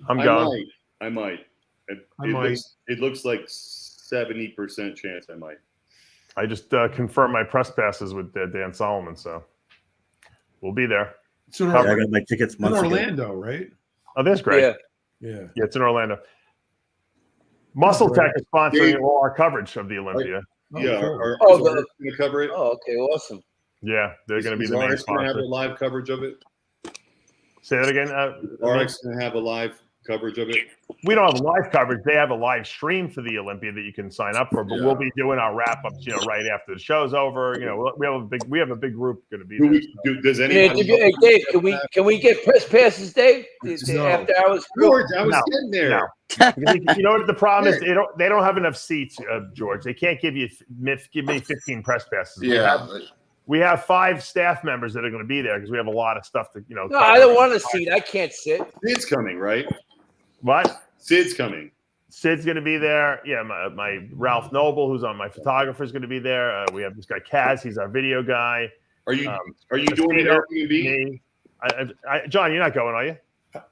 I'm going. I might. It looks like 70% chance I might. I just confirmed my press passes with Dan Solomon, so we'll be there. I got my tickets months ago. Orlando, right? Oh, that's great. Yeah, it's in Orlando. Muscle Tech is sponsoring all our coverage of the Olympia. Are going to cover it? Oh, okay, awesome. Yeah, they're going to be the main sponsor. Going to have a live coverage of it? Say that again. RX going to have a live coverage of it? We don't have live coverage. They have a live stream for the Olympia that you can sign up for, but we'll be doing our wrap-ups, right after the show's over. We have a big group going to be there. Does anyone? Hey, Dave, can we get press passes, Dave? After hours? George, I was getting there. No. You know what the problem is? They don't have enough seats, George. They can't give me 15 press passes. Yeah. We have 5 staff members that are going to be there because we have a lot of stuff to No, I don't want to seat. I can't sit. Sid's coming, right? What? Sid's coming. Sid's going to be there. Yeah, my Ralph Noble, who's on my photographer, is going to be there. We have this guy Kaz. He's our video guy. Are you doing it Airbnb? John, you're not going, are you?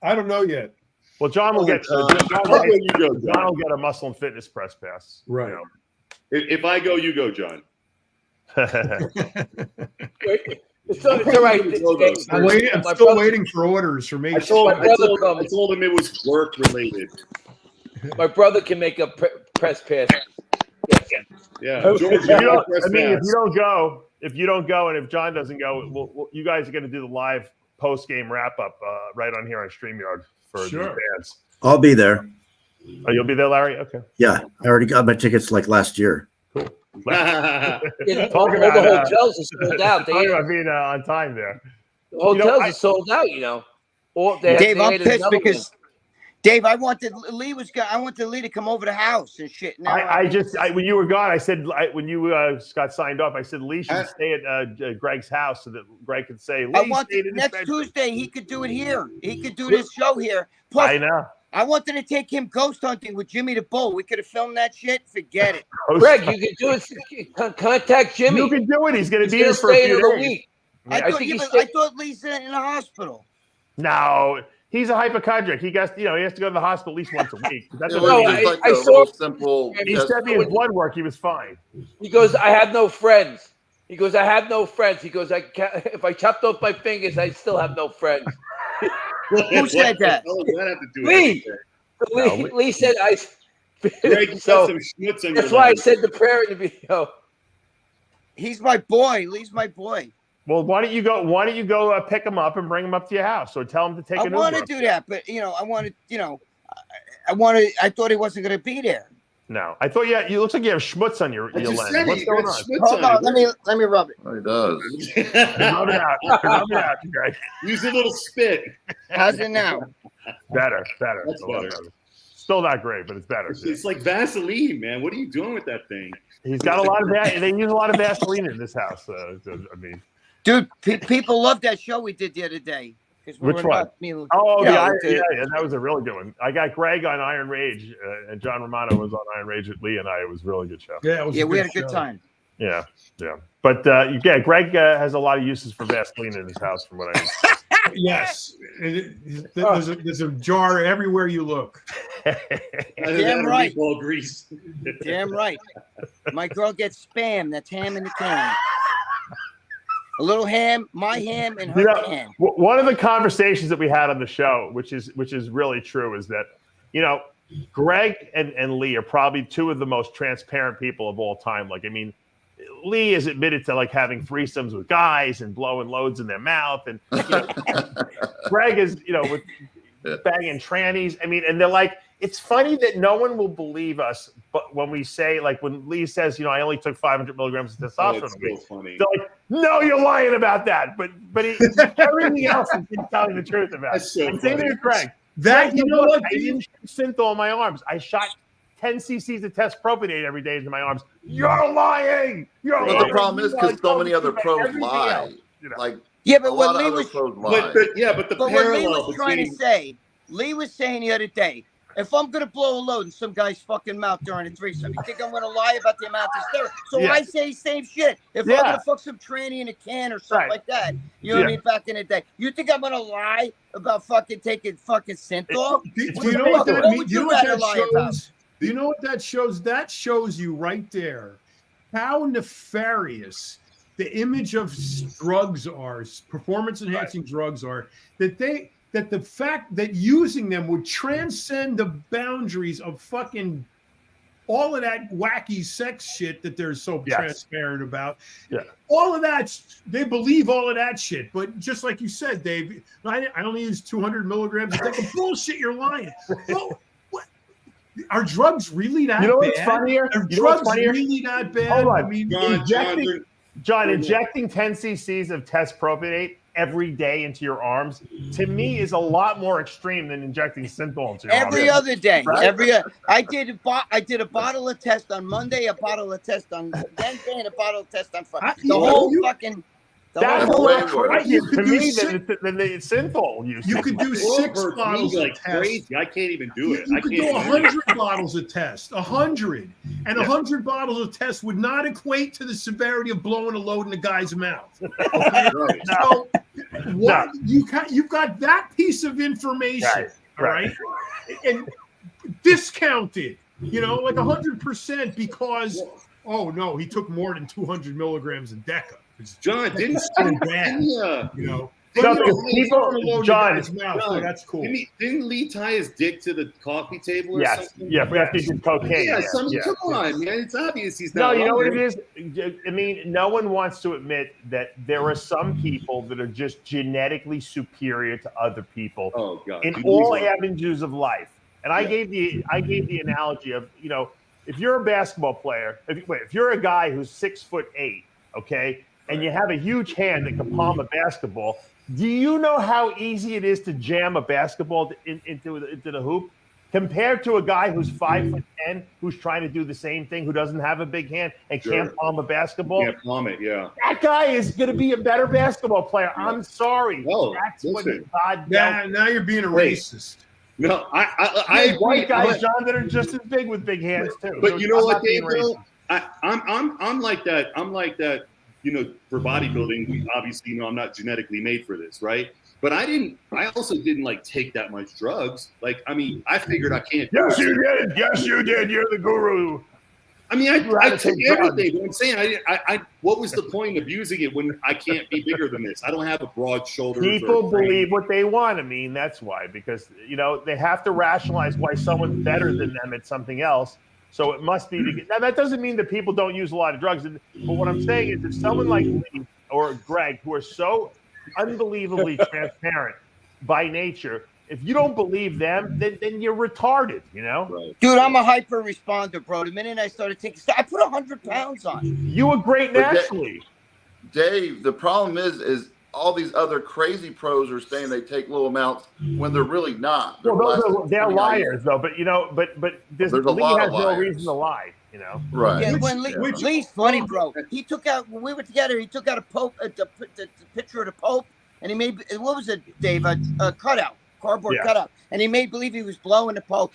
I don't know yet. Well, John will get. John will get a muscle and fitness press pass. Right. If I go, you go, John. It's all right. I'm still waiting for orders from me. I told him it was work related. My brother can make a press pass. Yeah. George, if you don't go, and if John doesn't go, you guys are going to do the live post game wrap up right on here on StreamYard for the fans. I'll be there. Oh, you'll be there, Larry? Okay. Yeah, I already got my tickets like last year. Cool. All the hotels are sold out. Talk about being on time there. The hotels are sold out, Dave, I'm pissed Dave, I wanted Lee to come over the house and shit. Now When you were gone, I said when you got signed off, I said Lee should stay at Greg's house so that Greg could say. I want next Tuesday he could do it here. He could do this show here. Plus, I know. I wanted to take him ghost hunting with Jimmy the Bull. We could have filmed that shit. Forget it. Greg, you can do it. Contact Jimmy. You can do it. He's going to be here for a few days. I thought Lee's in the hospital. No. He's a hypochondriac. He has to go to the hospital at least once a week. That's I saw simple. He sent me his blood work. He was fine. He goes, I have no friends. He goes, I have no friends. He goes, if I chopped off my fingers, I still have no friends. Who said that? Lee. Lee said I. Greg, so some schmutz on that's your why leg. I said the prayer in the video. He's my boy. Lee's my boy. Well, why don't you go pick him up and bring him up to your house, or tell him to take an Uber? I want to do that, but I thought he wasn't going to be there. No, I thought you look like you have schmutz on your leg. What's going on? Hold on, let me rub it. Oh, he does. Rub it out. Rub it out, Greg. Use a little spit. How's it now? Better. That's better. Still not great, but it's better. It's like Vaseline, man. What are you doing with that thing? He's got a lot of they use a lot of Vaseline in this house. I mean, dude, people love that show we did the other day. Which one? That was a really good one. I got Greg on Iron Rage, and John Romano was on Iron Rage with Lee and I. It was a really good show. Yeah, we had a good time. Yeah. But Greg has a lot of uses for Vaseline in his house, from what I know. Yes, there's a jar everywhere you look. Damn right. Grease. Damn right. My girl gets spam. That's ham in the can. A little ham, my ham, and her ham. One of the conversations that we had on the show, which is really true, is that Greg and Lee are probably two of the most transparent people of all time. Like, I mean, Lee has admitted to having threesomes with guys and blowing loads in their mouth, and Greg is with banging trannies. I mean, and they're like, it's funny that no one will believe us, but when we say, when Lee says, I only took 500 milligrams of testosterone a week, they're like, no, you're lying about that. But everything else is telling the truth about. That's so and same thing with Greg. What? I didn't shoot synthol in my arms. I shot 10 cc's of test propionate every day into my arms. You're lying. You're lying. The problem is because so many other pros lie. But what Lee was the what Lee was trying to say, Lee was saying the other day, if I'm gonna blow a load in some guy's fucking mouth during a threesome, you think I'm gonna lie about the amount of steroid? So I say same shit. If I'm gonna fuck some tranny in a can or something like that, you know what I mean? Back in the day, you think I'm gonna lie about fucking taking fucking synthol? Do you know what that means? Do you know what that shows? That shows you right there how nefarious the image of drugs are, performance enhancing drugs are, that the fact that using them would transcend the boundaries of fucking all of that wacky sex shit that they're so transparent about. Yeah. All of that, they believe all of that shit. But just like you said, Dave, I only use 200 milligrams. It's like bullshit, you're lying. Well, are drugs really that bad? You know what's funnier? Are drugs really that bad? Hold on. I mean, John, injecting 10 cc's of test propionate every day into your arms, to me, is a lot more extreme than injecting synthol into your arms. Every other day. Right? I did a bottle of test on Monday, a bottle of test on Wednesday, and a bottle of test on Friday. That's more crazy to me than the synthol use. You could do 6 bottles of test. Crazy. I can't even do it. You could do 100 bottles of test. 100. And 100 bottles of test would not equate to the severity of blowing a load in a guy's mouth. Okay? So you've got that piece of information, right? And discounted, like 100% because, oh no, he took more than 200 milligrams of Deca. John, didn't that's cool. Didn't Lee tie his dick to the coffee table or something? Yeah, but after he did cocaine. Come on, man. It's obvious he's not. No, you know what it is? I mean, no one wants to admit that there are some people that are just genetically superior to other people in all avenues of life. And I gave the analogy of, if you're a basketball player, if you're a guy who's 6'8", okay, and you have a huge hand that can palm a basketball, Do you know how easy it is to jam a basketball into the hoop compared to a guy who's 5'10", who's trying to do the same thing, who doesn't have a big hand and can't palm a basketball? Can't palm it, yeah. That guy is going to be a better basketball player. Yeah. I'm sorry. No, that's what God. Now you're being a racist. No, I white guys, John, that are just as big with big hands too. But you know what, Dave? I'm like that. I'm like that. You know, for bodybuilding, we obviously, you know, I'm not genetically made for this, right? But I also didn't like take that much drugs. Like, I mean, I figured I can't. Yes, you did. Yes, you did. You're the guru. I mean, I took everything. But I'm saying, what was the point of using it when I can't be bigger than this? I don't have a broad shoulder. People believe what they want. I mean, that's why, because, you know, they have to rationalize why someone's better than them at something else. So it must be. Now, that doesn't mean that people don't use a lot of drugs. But what I'm saying is, if someone like me or Greg, who are so unbelievably transparent by nature, if you don't believe them, then you're retarded, you know? Right. Dude, I'm a hyper responder, bro. The minute I started taking, I put 100 pounds on. You were great naturally. Dave, the problem is all these other crazy pros are saying they take low amounts when they're really not. They're liars, though. But you know, but there's Lee a lot has of no liars. reason to lie. You know, right? Yeah, Lee's funny, bro. He took out when we were together. He took out a Pope, the picture of the Pope, and he made what was it, Dave? A cutout, cardboard cutout, and he made believe he was blowing the Pope.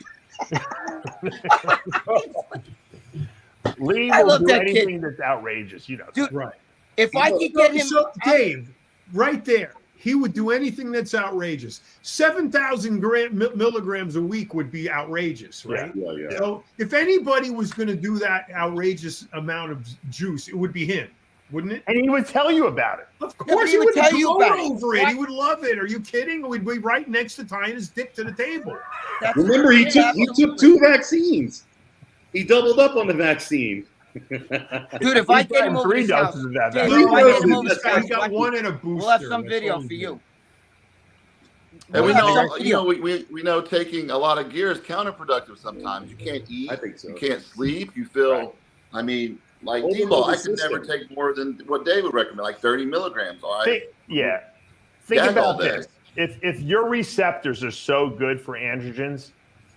Lee will do anything that's outrageous, you know. Dude, right? If I could get him, Dave, right there. He would do anything that's outrageous. 7,000 milligrams a week would be outrageous, right? Yeah. So if anybody was going to do that outrageous amount of juice, it would be him, wouldn't it? And he would tell you about it. Of course, he would tell you about it. He would love it. Are you kidding? We'd be right next to tying his dick to the table. Remember, he took 2 vaccines. He doubled up on the vaccine. Dude, if I get him over 3 his house, doses of that. He got one and a booster. We'll have some video for you. And we know, we know taking a lot of gear is counterproductive sometimes. You can't eat. I think so. You can't sleep. You feel. I mean, like D-Ball, I could never take more than what Dave would recommend, like 30 milligrams. All right. Think about this. If your receptors are so good for androgens,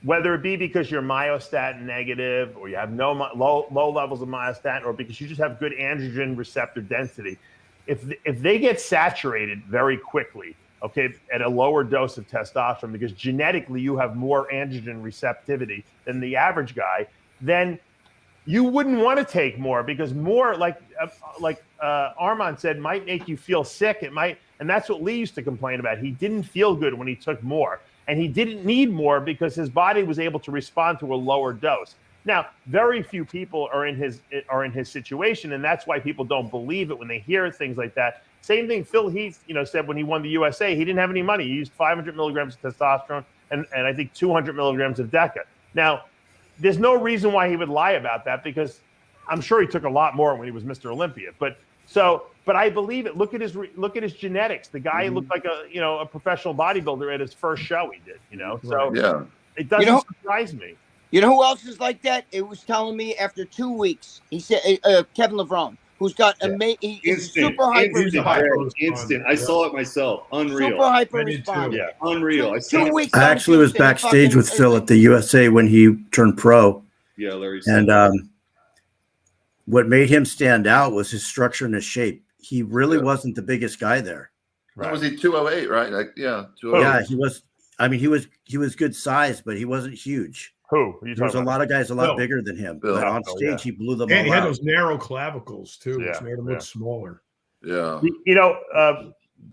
whether it be because you're myostatin negative or you have no low levels of myostatin, or because you just have good androgen receptor density, if they get saturated very quickly, okay, at a lower dose of testosterone, because genetically you have more androgen receptivity than the average guy, then you wouldn't want to take more, because more, like Armand said, might make you feel sick. It might, and that's what Lee used to complain about. He didn't feel good when he took more. And he didn't need more because his body was able to respond to a lower dose. Now, very few people are in his situation, and that's why people don't believe it when they hear things like that. Same thing Phil Heath, said when he won the USA, he didn't have any money. He used 500 milligrams of testosterone and I think 200 milligrams of DECA. Now, there's no reason why he would lie about that, because I'm sure he took a lot more when he was Mr. Olympia. But I believe it. Look at his genetics. The guy looked like a professional bodybuilder at his first show he did. So yeah, it doesn't surprise me. You know who else is like that? It was telling me after 2 weeks. He said Kevin Levrone, who's got he's super hyper instant. I saw it myself. Unreal. Super hyper responder. Yeah, unreal. 2 weeks. I actually was backstage with Phil at the USA when he turned pro. Yeah, Larry. And what made him stand out was his structure and his shape. He really wasn't the biggest guy there. Right. Was he 208, right? Like, 208. Yeah, he was. I mean, he was good size, but he wasn't huge. Who? There was a lot of guys a lot bigger than him. But on stage, he blew them all out. He had those narrow clavicles, too, which made him look smaller. Yeah.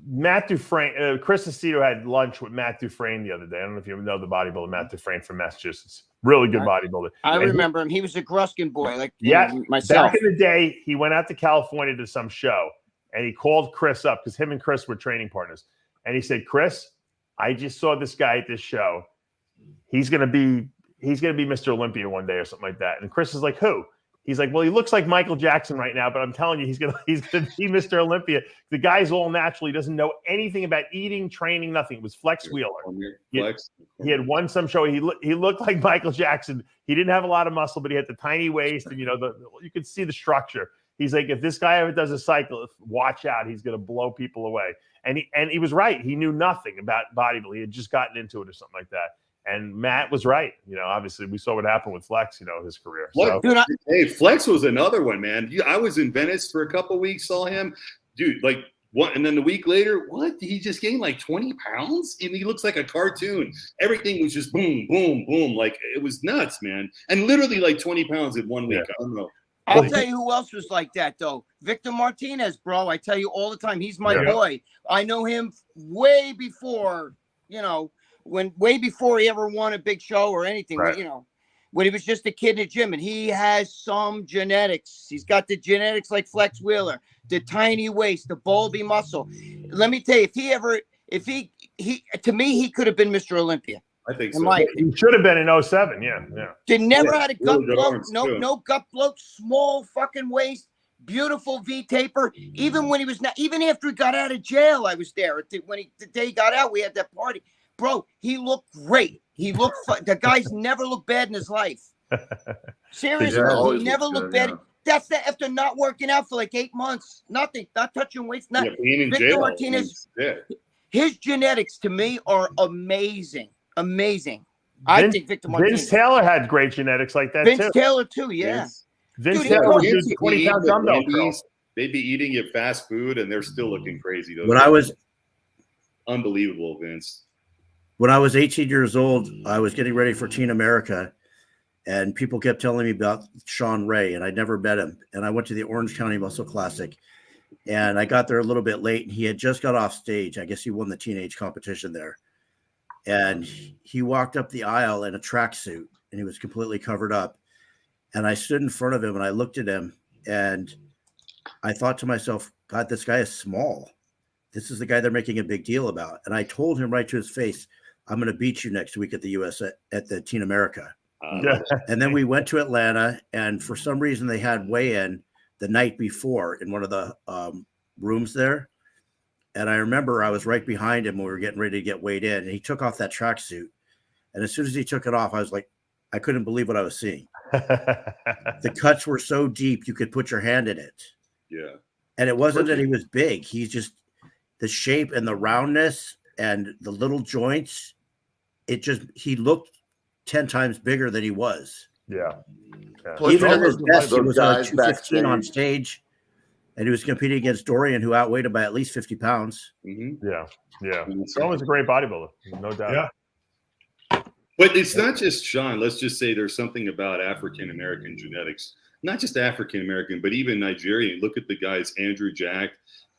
Matt Dufresne, Chris Aceto had lunch with Matt Dufresne the other day. I don't know if you know the bodybuilder, Matt Dufresne from Massachusetts. Really good bodybuilder. I remember him. He was a Gruskin boy, Back myself. in the day, he went out to California to some show, and he called Chris up because him and Chris were training partners. And he said, "Chris, I just saw this guy at this show. He's gonna be Mr. Olympia one day or something like that." And Chris is like, "Who?" He's like, "Well, he looks like Michael Jackson right now, but I'm telling you, he's gonna be Mr. Olympia." The guy's all natural. He doesn't know anything about eating, training, nothing. It was Flex Wheeler. He had won some show. He looked like Michael Jackson. He didn't have a lot of muscle, but he had the tiny waist, and you could see the structure. He's like, if this guy ever does a cycle, watch out. He's gonna blow people away. And he was right. He knew nothing about bodybuilding. He had just gotten into it or something like that. And Matt was right. You know, obviously we saw what happened with Flex, you know, his career. So. Hey, Flex was another one, man. I was in Venice for a couple of weeks, saw him. Dude, like, what? And then the week later, what? He just gained like 20 pounds? And he looks like a cartoon. Everything was just boom, boom, boom. Like, it was nuts, man. And literally like 20 pounds in 1 week. Yeah. I don't know. I'll tell you who else was like that, though. Victor Martinez, bro. I tell you all the time, he's my boy. I know him way before, you know, way before he ever won a big show or anything, right. You know, when he was just a kid in the gym. And he has some genetics. He's got the genetics like Flex Wheeler, the tiny waist, the bulby muscle. Let me tell you, if he to me, he could have been Mr. Olympia. I think so. He should have been in 07, yeah. They never had a gut bloat, no gut bloat, small fucking waist, beautiful V taper. Even when he was even after he got out of jail, I was there. The day he got out, we had that party. Bro, he looked great. He looked the guy's never looked bad in his life. Seriously, he never looked bad. That's after not working out for like 8 months. Nothing, not touching weights, nothing. Victor Martinez, his genetics to me are amazing. Amazing. I think Victor Martinez. Vince Taylor had great genetics like that Vince Taylor too, yeah. Vince Taylor would do 20-pound dumbbell curls. They'd be eating at fast food and they're still looking crazy. When I was unbelievable, Vince. When I was 18 years old, I was getting ready for Teen America, and people kept telling me about Sean Ray, and I'd never met him. And I went to the Orange County Muscle Classic, and I got there a little bit late, and he had just got off stage. I guess he won the teenage competition there. And he walked up the aisle in a tracksuit, and he was completely covered up. And I stood in front of him, and I looked at him, and I thought to myself, God, this guy is small. This is the guy they're making a big deal about. And I told him right to his face, I'm going to beat you next week at the Teen America. And then we went to Atlanta, and for some reason they had weigh-in the night before in one of the rooms there. And I remember I was right behind him when we were getting ready to get weighed in, and he took off that tracksuit. And as soon as he took it off, I was like, I couldn't believe what I was seeing. The cuts were so deep, you could put your hand in it. Yeah. And it wasn't that he was big. He's just the shape and the roundness and the little joints. He looked 10 times bigger than he was. Yeah. Even at his best, he was on 215 on stage, and he was competing against Dorian, who outweighed him by at least 50 pounds. Mm-hmm. Yeah. Sean was a great bodybuilder, no doubt. Yeah. But it's not just Sean. Let's just say there's something about African-American genetics, not just African-American, but even Nigerian. Look at the guys, Andrew Jack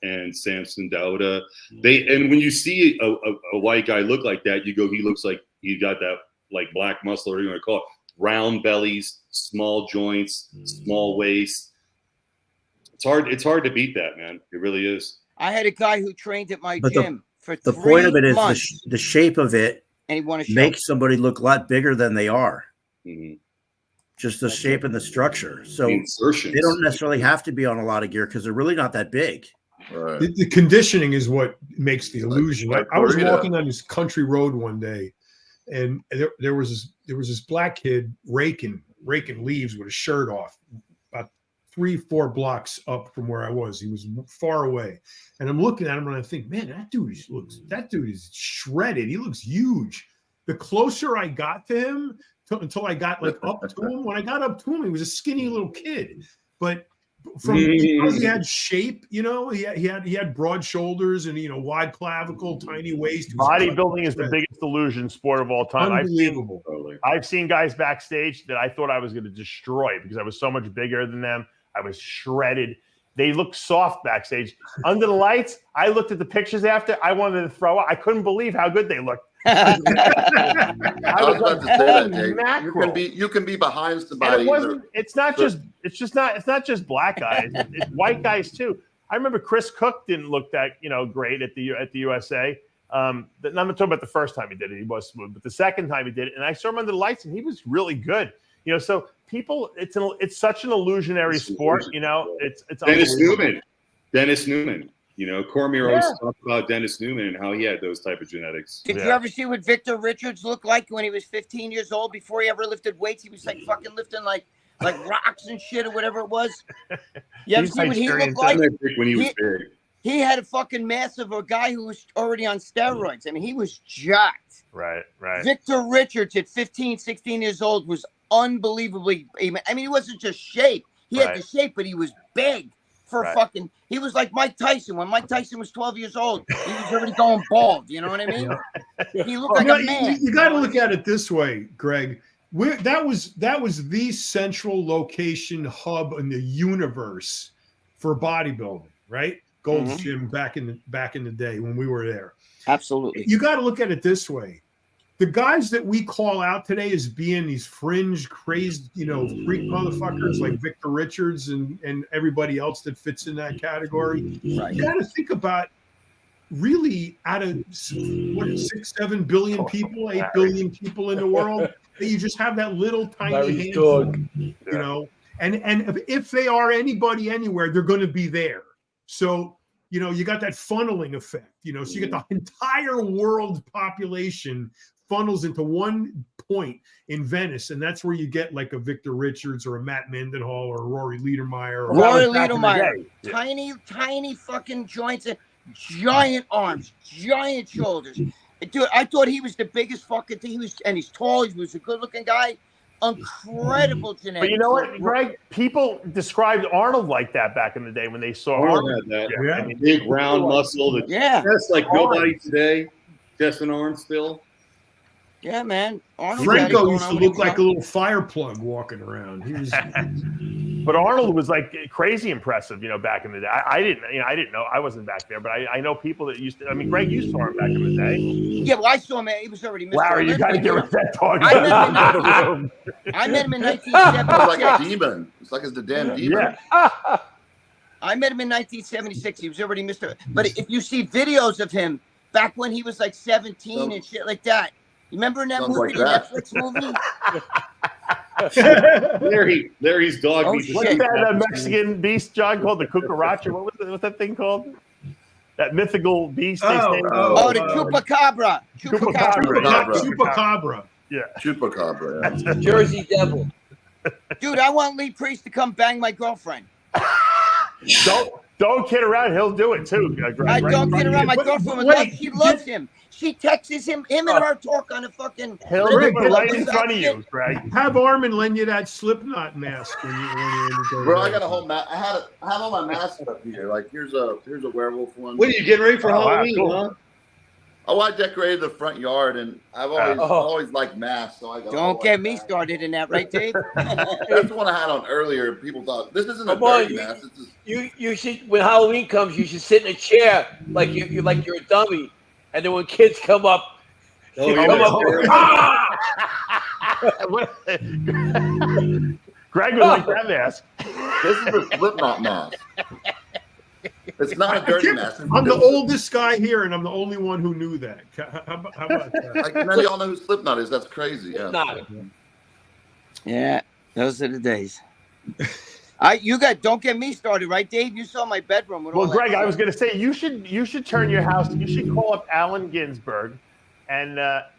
and Samson Dauda. And when you see a white guy look like that, you go, he looks like he got that like black muscle, or you want to call it, round bellies, small joints, small waist. It's hard to beat that, man. It really is. I had a guy who trained at my gym for 3 months. The point of it is the shape of it and he makes somebody look a lot bigger than they are. Mm-hmm. Just the shape and the structure. So they don't necessarily have to be on a lot of gear because they're really not that big. Right. The conditioning is what makes the illusion. I was walking on this country road one day, and there was this black kid raking leaves with his shirt off, about 3-4 blocks up from where I was. He was far away, and I'm looking at him and I think, man, that dude is shredded. He looks huge. The closer I got to him, until I got like up to him, when I got up to him, he was a skinny little kid, but. Because he had shape, you know, he had broad shoulders and, you know, wide clavicle, tiny waist. Bodybuilding is the biggest illusion sport of all time. Unbelievable. I've seen guys backstage that I thought I was going to destroy because I was so much bigger than them. I was shredded. They looked soft backstage. Under the lights, I looked at the pictures after. I wanted to throw up. I couldn't believe how good they looked. I was about to say that, Dave. You can be behind somebody. It's not just black guys. It's white guys too. I remember Chris Cook didn't look that great at the USA. I'm not talking about the first time he did it. He was smooth, but the second time he did it, and I saw him under the lights, and he was really good. You know, so people, it's such an illusionary sport. You know, it's Dennis Newman. You know, Cormier always talked about Dennis Newman and how he had those type of genetics. Did you ever see what Victor Richards looked like when he was 15 years old? Before he ever lifted weights, he was like fucking lifting like rocks and shit or whatever it was. You ever see what he looked like when he was big? He had a fucking massive a guy who was already on steroids. I mean, he was jacked. Right. Victor Richards at 15, 16 years old was unbelievably. I mean, he wasn't just shape. He had the shape, but he was big for fucking. He was like Mike Tyson. When Mike Tyson was 12 years old, he was already going bald. You know what I mean? He looked like a man. You got to look at it this way, Greg. That was the central location hub in the universe for bodybuilding, right? Gold's Gym back in the day when we were there. Absolutely. You got to look at it this way. The guys that we call out today as being these fringe, crazed, freak motherfuckers like Victor Richards and everybody else that fits in that category. Right. You got to think about really out of 6-7 billion people, 8 billion people in the world, that you just have that little tiny handful, and if they are anybody anywhere, they're going to be there. So, you got that funneling effect, so you get the entire world population funnels into one point in Venice, and that's where you get like a Victor Richards or a Matt Mendenhall or a Rory Ledermeyer. Tiny fucking joints, giant arms, giant shoulders. Dude, I thought he was the biggest fucking thing. He's tall. He was a good-looking guy. Incredible genetics. But you know what, Greg? People described Arnold like that back in the day when they saw Arnold. Had that. Yeah. I mean, big, round muscle. That's like nobody today. Chest and arms still. Yeah, man. Franco used to look like a little fire plug walking around. He was. But Arnold was like crazy impressive, back in the day. I didn't know. I wasn't back there, but I know people that used to. I mean, Greg, you saw him back in the day. Yeah, well, I saw him. He was already Mr. Larry, you got to get rid of that dog. I met him in 1976. It's like a demon. It's like it's the damn demon. Yeah. I met him in 1976. He was already Mr. But if you see videos of him back when he was like 17 and shit like that, you remember in that movie, the Netflix movie? Larry's dog. What's that Mexican beast, John, called the cucaracha? What's that thing called? That mythical beast. The chupacabra. Chupacabra. Yeah. Chupacabra. Yeah. Jersey Devil. Dude, I want Lee Priest to come bang my girlfriend. Don't kid around. He'll do it too. I don't kid around. My girlfriend, she loves him. She texts him and her talk on a fucking. He'll do it right in front of you, Greg. Have Armin lend you that Slipknot mask when you're in the Bro, I got a whole mask. I have all my masks up here. Like here's a werewolf one. What are you getting ready for Halloween, huh? Oh, I decorated the front yard, and I've always liked masks. So I got. Don't get me started in that, right, Dave? That's the one I had on earlier. People thought this isn't a dirty mask. You should, when Halloween comes, you should sit in a chair like you're a dummy, and then when kids come up, Greg would like that mask. This is a Slipknot mask. It's not a dirty mask. I'm the oldest guy here, and I'm the only one who knew that. How about that? Like, none of y'all know who Slipknot is. That's crazy. Yeah, those are the days. Don't get me started, right, Dave? You saw my bedroom. Well, Greg, I was going to say you should turn your house. You should call up Allen Ginsberg and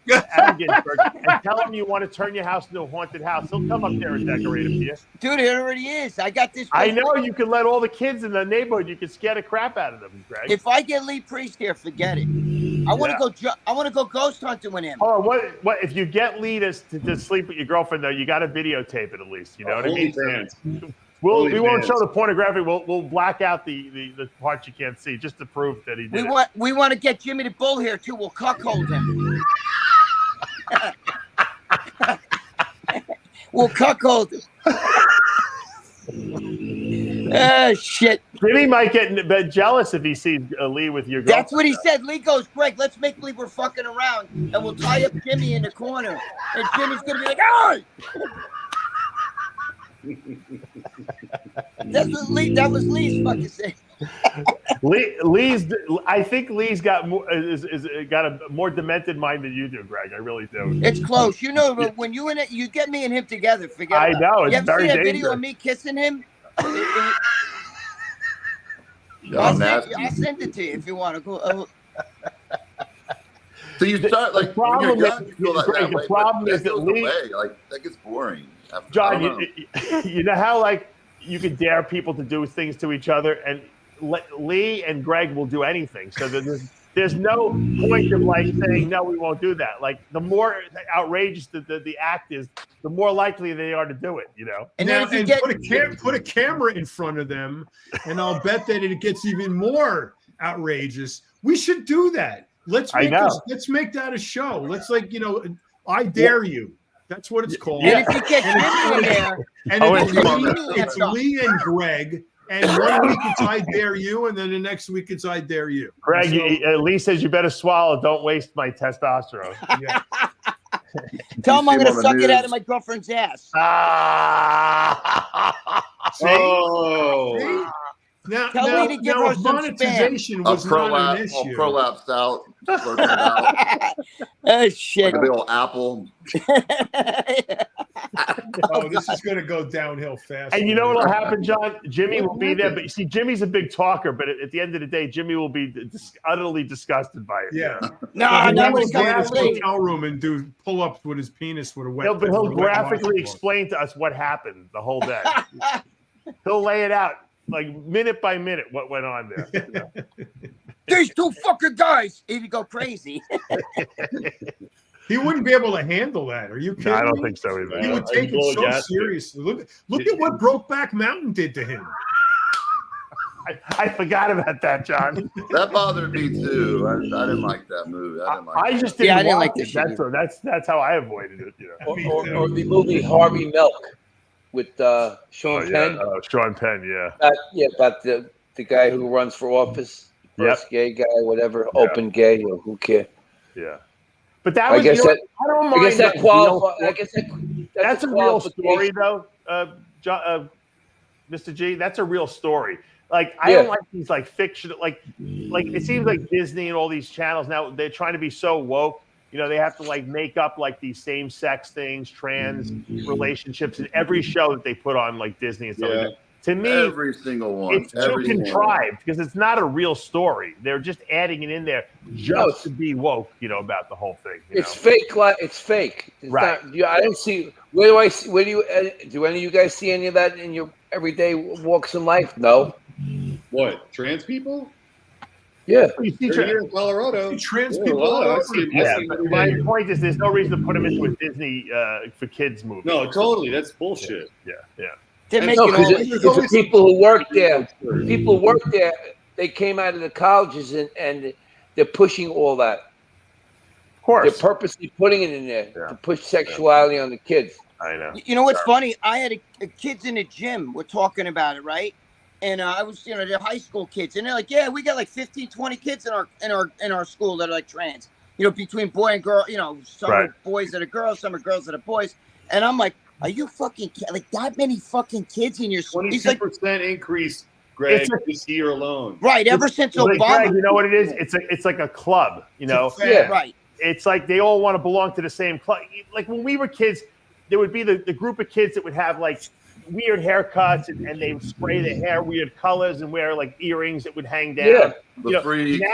tell him you want to turn your house into a haunted house. He'll come up there and decorate it for you. Dude, it already is. I got this. I know you can let all the kids in the neighborhood. You can scare the crap out of them, Greg. If I get Lee Priest here, forget it. I want to go. I want to go ghost hunting with him. Oh, what if you get Lee to sleep with your girlfriend though? You got to videotape it at least. You know what I mean? We won't show the pornography. We'll black out the parts you can't see just to prove that he did. We want to get Jimmy the Bull here too. We'll cuckold him. We'll cuckold him. Shit. Jimmy might get jealous if he sees Lee with your girlfriend. That's what he said. Lee goes, Greg, let's make believe we're fucking around, and we'll tie up Jimmy in the corner, and Jimmy's gonna be like, "Hey!" That was Lee's fucking saying. I think Lee's got got a more demented mind than you do, Greg. I really do. It's close. You know, when you get me and him together, forget I know. It's you ever very seen that dangerous. video of me kissing him? I'll send it to you if you want to go. So you start like when you're young, you feel that way. The problem is that Lee, like that gets boring. John, you know how like you can dare people to do things to each other, and Lee and Greg will do anything. So there's no point of like saying no, we won't do that. Like the more outrageous the act is, the more likely they are to do it. You know. And now, put a camera in front of them, and I'll bet that it gets even more outrageous. We should do that. Let's make that a show. Let's I dare you. That's what it's called. And if you get Jimmy in there, it's Lee and Greg. And 1 week it's I dare you, and then the next week it's I dare you. Greg, Lee says you better swallow. Don't waste my testosterone. Yeah. Tell him I'm going to suck it out of my girlfriend's ass. See? Now, if monetization was not an issue. I'll prolapsed out. Oh, shit. Like a big old apple. Oh, this is going to go downhill fast. And you know what will happen, John? Jimmy will be there, but you see, Jimmy's a big talker, but at the end of the day, Jimmy will be utterly disgusted by it. Yeah. No, he will go in his hotel room and do pull-ups with his penis with a wet. But he'll graphically explain to us what happened the whole day. He'll lay it out like minute by minute what went on there. You know? These two fucking guys, he'd go crazy. He wouldn't be able to handle that. Are you kidding? No, I don't think so either. He would take it so seriously. Look at what Brokeback Mountain did to him. I forgot about that, John. That bothered me too. I didn't like that movie. I just didn't like it. That's how I avoided it. You know? Or the movie Harvey Milk with Sean Penn. Sean Penn, yeah. About the guy who runs for office. First gay guy, whatever, open gay, or who cares? Yeah. But that was, I don't mind. I guess that qualifies. I guess that's a real story, though, Mr. G. That's a real story. Like, I don't like these like fiction. Like it seems like Disney and all these channels now, they're trying to be so woke. You know, they have to like make up like these same-sex things, trans relationships in every show that they put on, like Disney and stuff like that. To me, every single one. It's too contrived because it's not a real story. They're just adding it in there just to be woke, you know, about the whole thing. It's fake. It's fake. It's right. I don't see. Where do I see? Where do you? Do any of you guys see any of that in your everyday walks in life? No. What, trans people? Yeah. Here in Colorado. Trans people. My point is, there's no reason to put them into a Disney for kids movie. No, totally. That's bullshit. Yeah. Because the people who work there, they came out of the colleges and they're pushing all that. Of course. They're purposely putting it in there to push sexuality on the kids. I know. You know what's funny? I had a kids in the gym were talking about it, right? And I was, they're high school kids, and they're like, yeah, we got like 15, 20 kids in our school that are like trans. You know, between boy and girl. You know, some are boys that are girls, some are girls that are boys. And I'm like, are you fucking like that many fucking kids in your school? 22% increase, Greg, this year alone. Right, ever since Obama. Greg, you know what it is? It's like a club. You know, right. It's like they all want to belong to the same club. Like when we were kids, there would be the group of kids that would have like weird haircuts and they would spray their hair weird colors and wear like earrings that would hang down. Yeah, the freaks,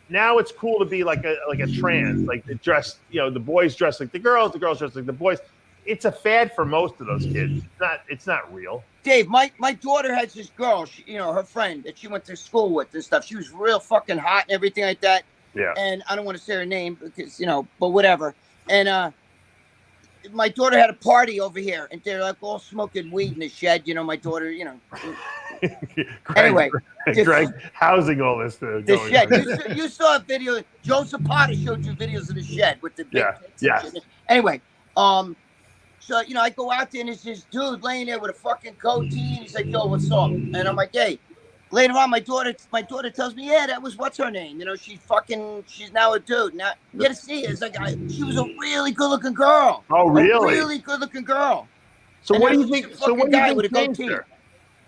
now it's cool to be like a trans, like the dress. You know, the boys dress like the girls dress like the boys. It's a fad for most of those kids. It's not real. Dave, my daughter has this girl, her friend that she went to school with and stuff. She was real fucking hot and everything like that. Yeah. And I don't want to say her name because, but whatever. And my daughter had a party over here and they're like all smoking weed in the shed. My daughter, Anyway. Greg, housing all this. The shed. You saw a video. Joe Zapata showed you videos of the shed with the big yes. Anyway, so, I go out there and there's this dude laying there with a fucking goatee. And he's like, yo, what's up? And I'm like, hey. Later on, my daughter tells me, yeah, that was what's her name? She's now a dude. Now, you got to see it. It's like, she was a really good-looking girl. Oh, really? A really good-looking girl. So what do you think? So what do you think changed her?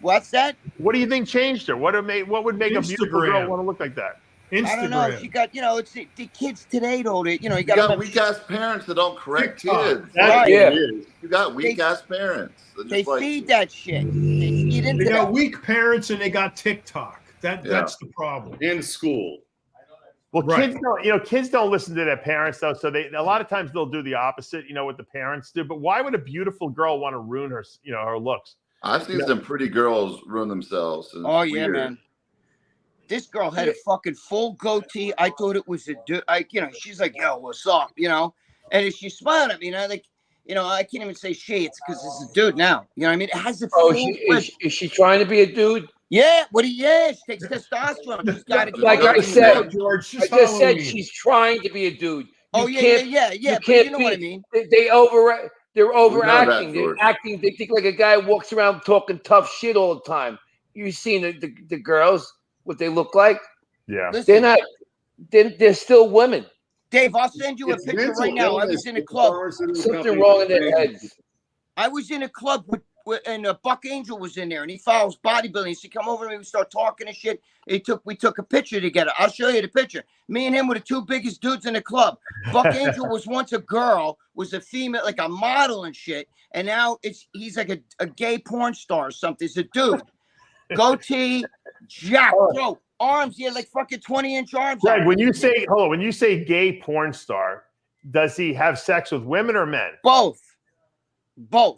What's that? What do you think changed her? What would make a beautiful girl want to look like that? Instagram. I don't know. She got, it's the kids today, though. You got weak ass parents that don't correct kids. Right. You got weak ass parents. They feed that shit. They got weak parents and they got TikTok. That's the problem. In school. Well, kids don't listen to their parents though. So a lot of times they'll do the opposite. What the parents do. But why would a beautiful girl want to ruin her, her looks? I've seen some pretty girls ruin themselves. Oh yeah, man. This girl had a fucking full goatee. I thought it was a dude. She's like, yo, what's up? And she smiled at me, and I can't even say she. It's because it's a dude now. You know what I mean? It has a full. Is she trying to be a dude? Yeah. What he is? She takes testosterone. She's got to. Like I said, George, I just said she's trying to be a dude. Yeah. But you know what I mean? They're overacting. They're acting. They think like a guy walks around talking tough shit all the time. You've seen the girls, what they look like. Yeah, they're not. They're still women. Dave, I'll send you a picture right now. I was in a club. Something wrong in their heads. I was in a club and Buck Angel was in there, and he follows bodybuilding. He said, "Come over to me." We start talking and shit. We took a picture together. I'll show you the picture. Me and him were the two biggest dudes in the club. Buck Angel was once a girl, was a female, like a model and shit, and now he's like a gay porn star or something. He's a dude. Goatee, jack, bro. Arms, yeah, like fucking 20-inch arms. Greg, when you say gay porn star, does he have sex with women or men? Both. But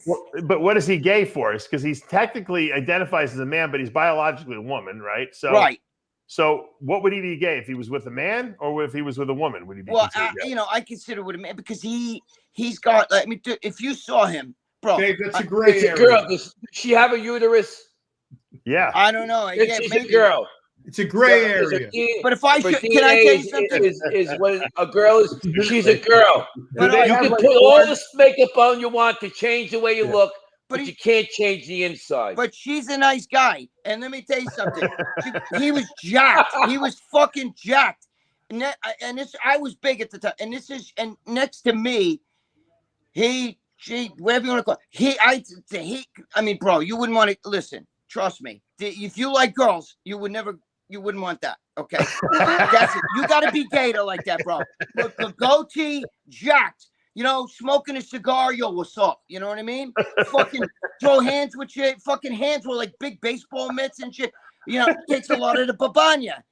what is he gay for? Is because he's technically identifies as a man, but he's biologically a woman, right? So right. So what would he be gay if he was with a man or if he was with a woman? Would he be? Well, I consider with a man because he's got. I mean, if you saw him, bro, Dave, that's a great area. Girl. Does she have a uterus? Yeah, I don't know. She's a girl. It's a gray area. But if I should, can I tell you something? Is what a girl is. She's a girl. But you can put all this makeup on you want to change the way you look, but you can't change the inside. But she's a nice guy, and let me tell you something. He was jacked. He was fucking jacked. And I was big at the time. And next to me, she, whatever you want to call it. I mean, bro, you wouldn't want to listen. Trust me. If you like girls, you wouldn't want that. Okay. That's it. You got to be gay to like that, bro. Look, the goatee, jacked, smoking a cigar. Yo, what's up? You know what I mean? Fucking throw hands with shit. Fucking hands were like big baseball mitts and shit. Takes a lot of the babanya.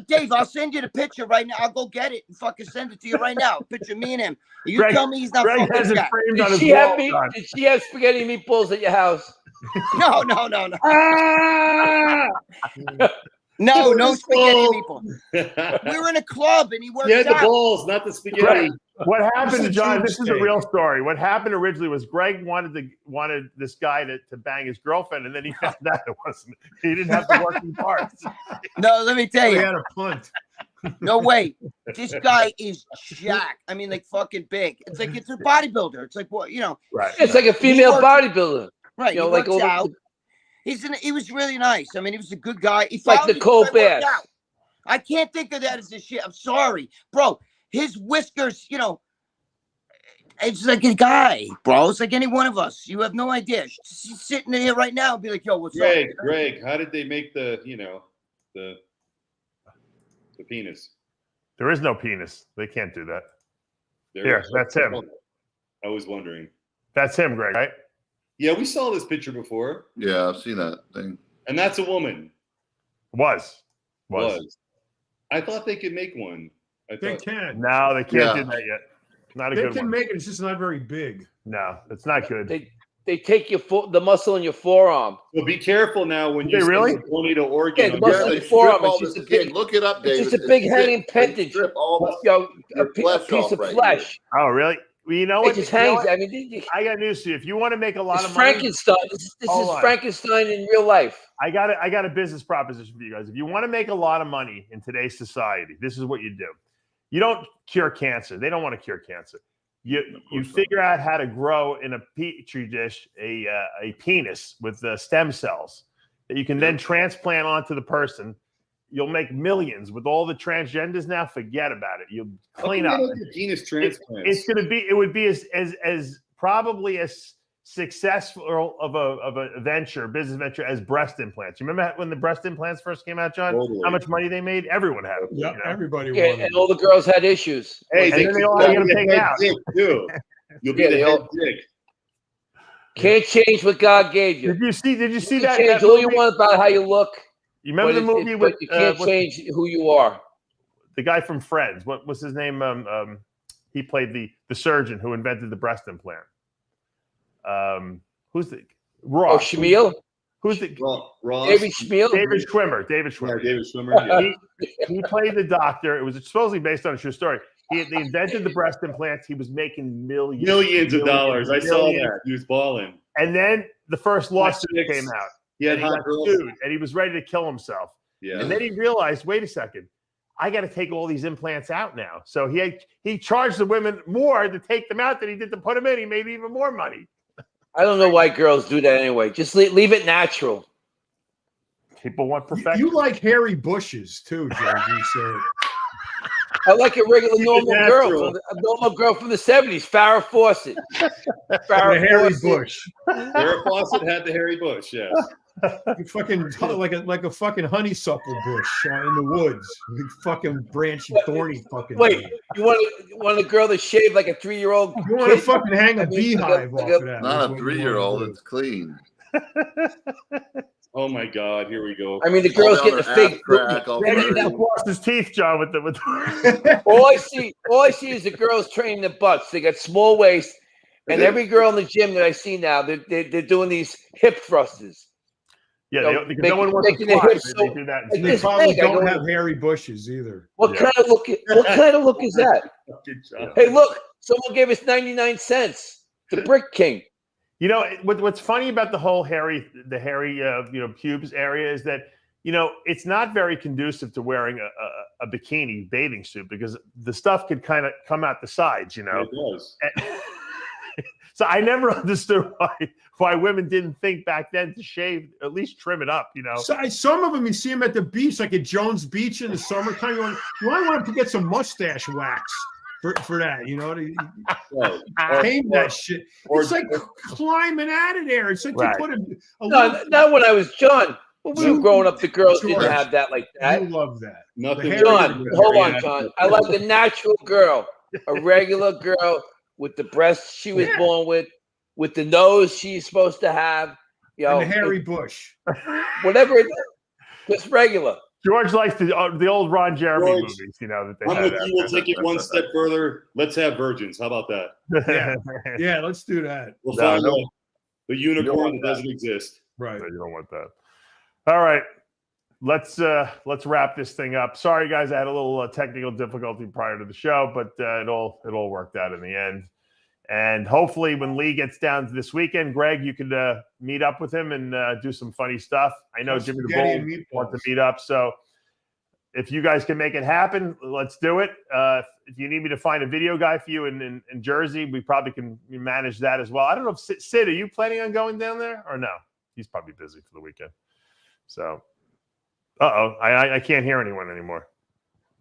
Dave, I'll send you the picture right now. I'll go get it and fucking send it to you right now. Picture me and him. You tell me he's not Greg fucking has it jacked. framed on his wall. Did she have spaghetti meatballs at your house? No. No spaghetti people. We were in a club and he worked out. Yeah, the balls, not the spaghetti. What happened, John? This is a real story. What happened originally was Greg wanted this guy to bang his girlfriend, and then he found out it wasn't. He didn't have the working parts. No, let me tell you. He had a punt. No way. This guy is jacked. I mean, like fucking big. It's like it's a bodybuilder. It's like what Right. It's like a female bodybuilder. Right. He works out. He was really nice. I mean, he was a good guy. He like Nicole Bass. I can't think of that as a shit. I'm sorry, bro. His whiskers, it's like a guy, bro. It's like any one of us. You have no idea. She's sitting here right now and be like, yo, what's up? Greg, how did they make the penis? There is no penis. They can't do that. That's him. I was wondering. That's him, Greg, right? Yeah, we saw this picture before. Yeah, I've seen that thing. And that's a woman. Was. I thought they could make one. They can. No, they can't do that yet. Not a good one. They can make it. It's just not very big. No, it's not good. They take the muscle in your forearm. Well, be careful now when you really donate an organ. Yeah, the muscle in your forearm. Look it up, David. It's just a big hanging appendage. Strip all a piece of flesh. Oh, really? Well, you know what? It just hangs. I mean, I got news for you. If you want to make a lot of money, Frankenstein. This is Frankenstein in real life. I got a business proposition for you guys. If you want to make a lot of money in today's society, this is what you do. You don't cure cancer. They don't want to cure cancer. You figure out how to grow in a petri dish a penis with stem cells that you can then transplant onto the person. You'll make millions with all the transgenders now. Forget about it. You'll clean up. Penis transplants. It's going to be. It would be as probably as successful of a business venture as breast implants. You remember when the breast implants first came out, John? Totally. How much money they made? Everyone had them. Yeah, everybody wanted. And all the girls had issues. Hey, and then they all had to get them out. Too. You'll be the head dick. Can't change what God gave you. Did you see You that? Change all you want about how you look. You remember the movie with you can't change who you are. The guy from Friends. What was his name? He played the surgeon who invented the breast implant. Who's the Ross? Oh, Shamil? Who's the Ross? David Schmiel. David Schwimmer. David Schwimmer. Yeah, David Schwimmer. Yeah. He played the doctor. It was supposedly based on a true story. They invented the breast implants. He was making millions of dollars. I saw that. He was balling. And then the first lawsuit came out. Yeah, and he got sued, and he was ready to kill himself. Yeah. And then he realized, wait a second, I got to take all these implants out now. So he charged the women more to take them out than he did to put them in. He made even more money. I don't know why girls do that anyway. Just leave it natural. People want perfection. You like hairy bushes too, Georgie. So I like a regular normal girl from the 70s, Farrah Fawcett. Farrah hairy bush. Farrah Fawcett had the hairy bush, yes. You fucking like a fucking honeysuckle bush in the woods. You fucking branchy, thorny fucking. Wait, thing. you want a girl that shaved like a 3-year-old? You want to fucking hang a beehive off of that? Not a 3-year-old. It's clean. Oh my God! Here we go. I mean, the girl's getting a fake crack. Lost his teeth, John. With all I see is the girls training the butts. They got small waist, and every girl in the gym that I see now, they're doing these hip thrusters. Yeah, because no one wants to fly. They do that. They probably don't have hairy bushes either. What kind of look is that? Hey, look! Someone gave us 99 cents. The Brick King. You know what's funny about the whole hairy pubes area is that it's not very conducive to wearing a bikini bathing suit because the stuff could kind of come out the sides. It does. So I never understood why women didn't think back then to shave, at least trim it up. So, some of them you see them at the beach, like at Jones Beach in the summertime. You might want to get some mustache wax. For that, paint that shit. It's like climbing out of there. It's like you put not when I was John. When we were growing up, the girls didn't have that like that. You love that. John, hold on, John. I like the natural girl, a regular girl with the breasts she was born with the nose she's supposed to have. And the hairy bush. Whatever it is, just regular. George likes the old Ron Jeremy movies, that they I'm with you. We'll take it one step further. Let's have virgins. How about that? Yeah, let's do that. We'll find the unicorn that doesn't exist. Right. No, you don't want that. All right. Let's wrap this thing up. Sorry, guys, I had a little technical difficulty prior to the show, but it all worked out in the end. And hopefully when Lee gets down this weekend, Greg, you could meet up with him and do some funny stuff. I know Jimmy the Bull wants to meet up. So if you guys can make it happen, let's do it. If you need me to find a video guy for you in Jersey, we probably can manage that as well. I don't know if Sid, are you planning on going down there or no? He's probably busy for the weekend. So, I can't hear anyone anymore.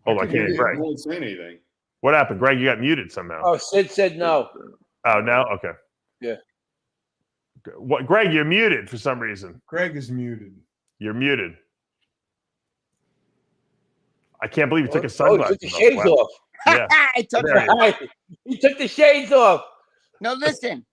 Hold on, I can't hear Greg. I won't say anything. What happened? Greg, you got muted somehow. Oh, Sid said no. Oh, no? Okay. Yeah. What, Greg, you're muted for some reason. Greg is muted. You're muted. I can't believe you took his sunglasses he took the shades off. Yeah. He took the shades off. No, listen.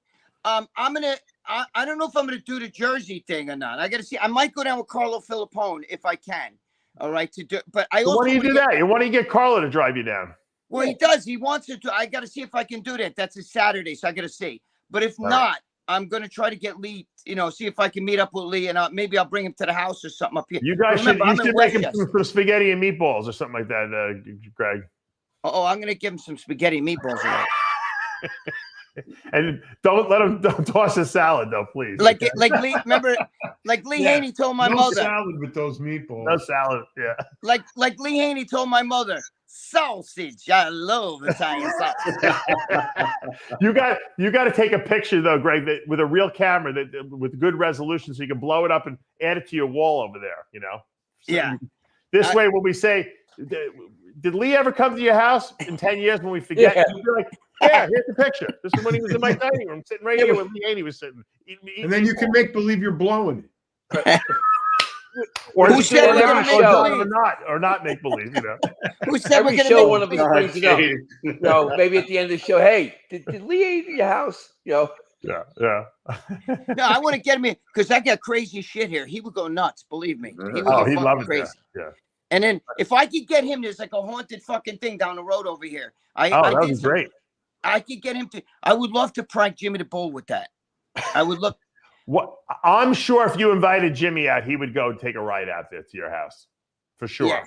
I don't know if I'm gonna do the Jersey thing or not. I gotta see. I might go down with Carlo Filippone if I can. All right, but I also why do you do that? Why don't you get Carlo to drive you down? Well, he does. He wants to. I got to see if I can do that. That's a Saturday, so I got to see. But if not, I'm going to try to get Lee, see if I can meet up with Lee, and maybe I'll bring him to the house or something up here. You guys should make him some spaghetti and meatballs or something like that, Greg. Oh, I'm going to give him some spaghetti and meatballs. And don't let him toss a salad, though, please. Like Lee, remember, like Lee Haney told my mother. No salad with those meatballs. No salad, yeah. Like Lee Haney told my mother. Sausage. I love Italian sausage. You got to take a picture though, Greg, with a real camera with good resolution, so you can blow it up and add it to your wall over there. So yeah. This way, when we say, "Did Lee ever come to your house in 10 years?" When we forget, you'll be like, "Yeah, here's the picture. This is when he was in my dining room, sitting right here when Lee Haney was sitting." And then you can make believe you're blowing it. Or who said we're going to make believe? Or not make believe, Who said we're going show to one of these brings it up. Maybe at the end of the show, hey, did Lee eat your house? Yeah. No, I want to get him in because I got crazy shit here. He would go nuts, believe me. He would he'd love crazy. it. Yeah. And then if I could get him, there's like a haunted fucking thing down the road over here. That would be great. I could get him to. I would love to prank Jimmy the Bull with that. I would love. What I'm sure if you invited Jimmy out, he would go take a ride out there to your house for sure. Yeah.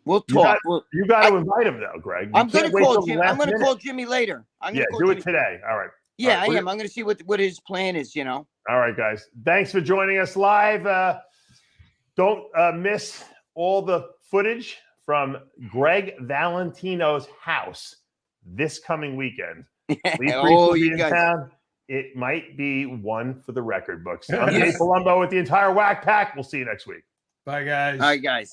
We'll talk. You got to invite him though, Greg. I'm going to call Jimmy. I'm going to call Jimmy later. Do it today. All right. Yeah, all right. I am. I'm going to see what his plan is. You know. All right, guys. Thanks for joining us live. Don't miss all the footage from Greg Valentino's house this coming weekend. You guys. Town. It might be one for the record books. I'm Dave Palumbo with the entire Whack Pack. We'll see you next week. Bye, guys. All right, guys.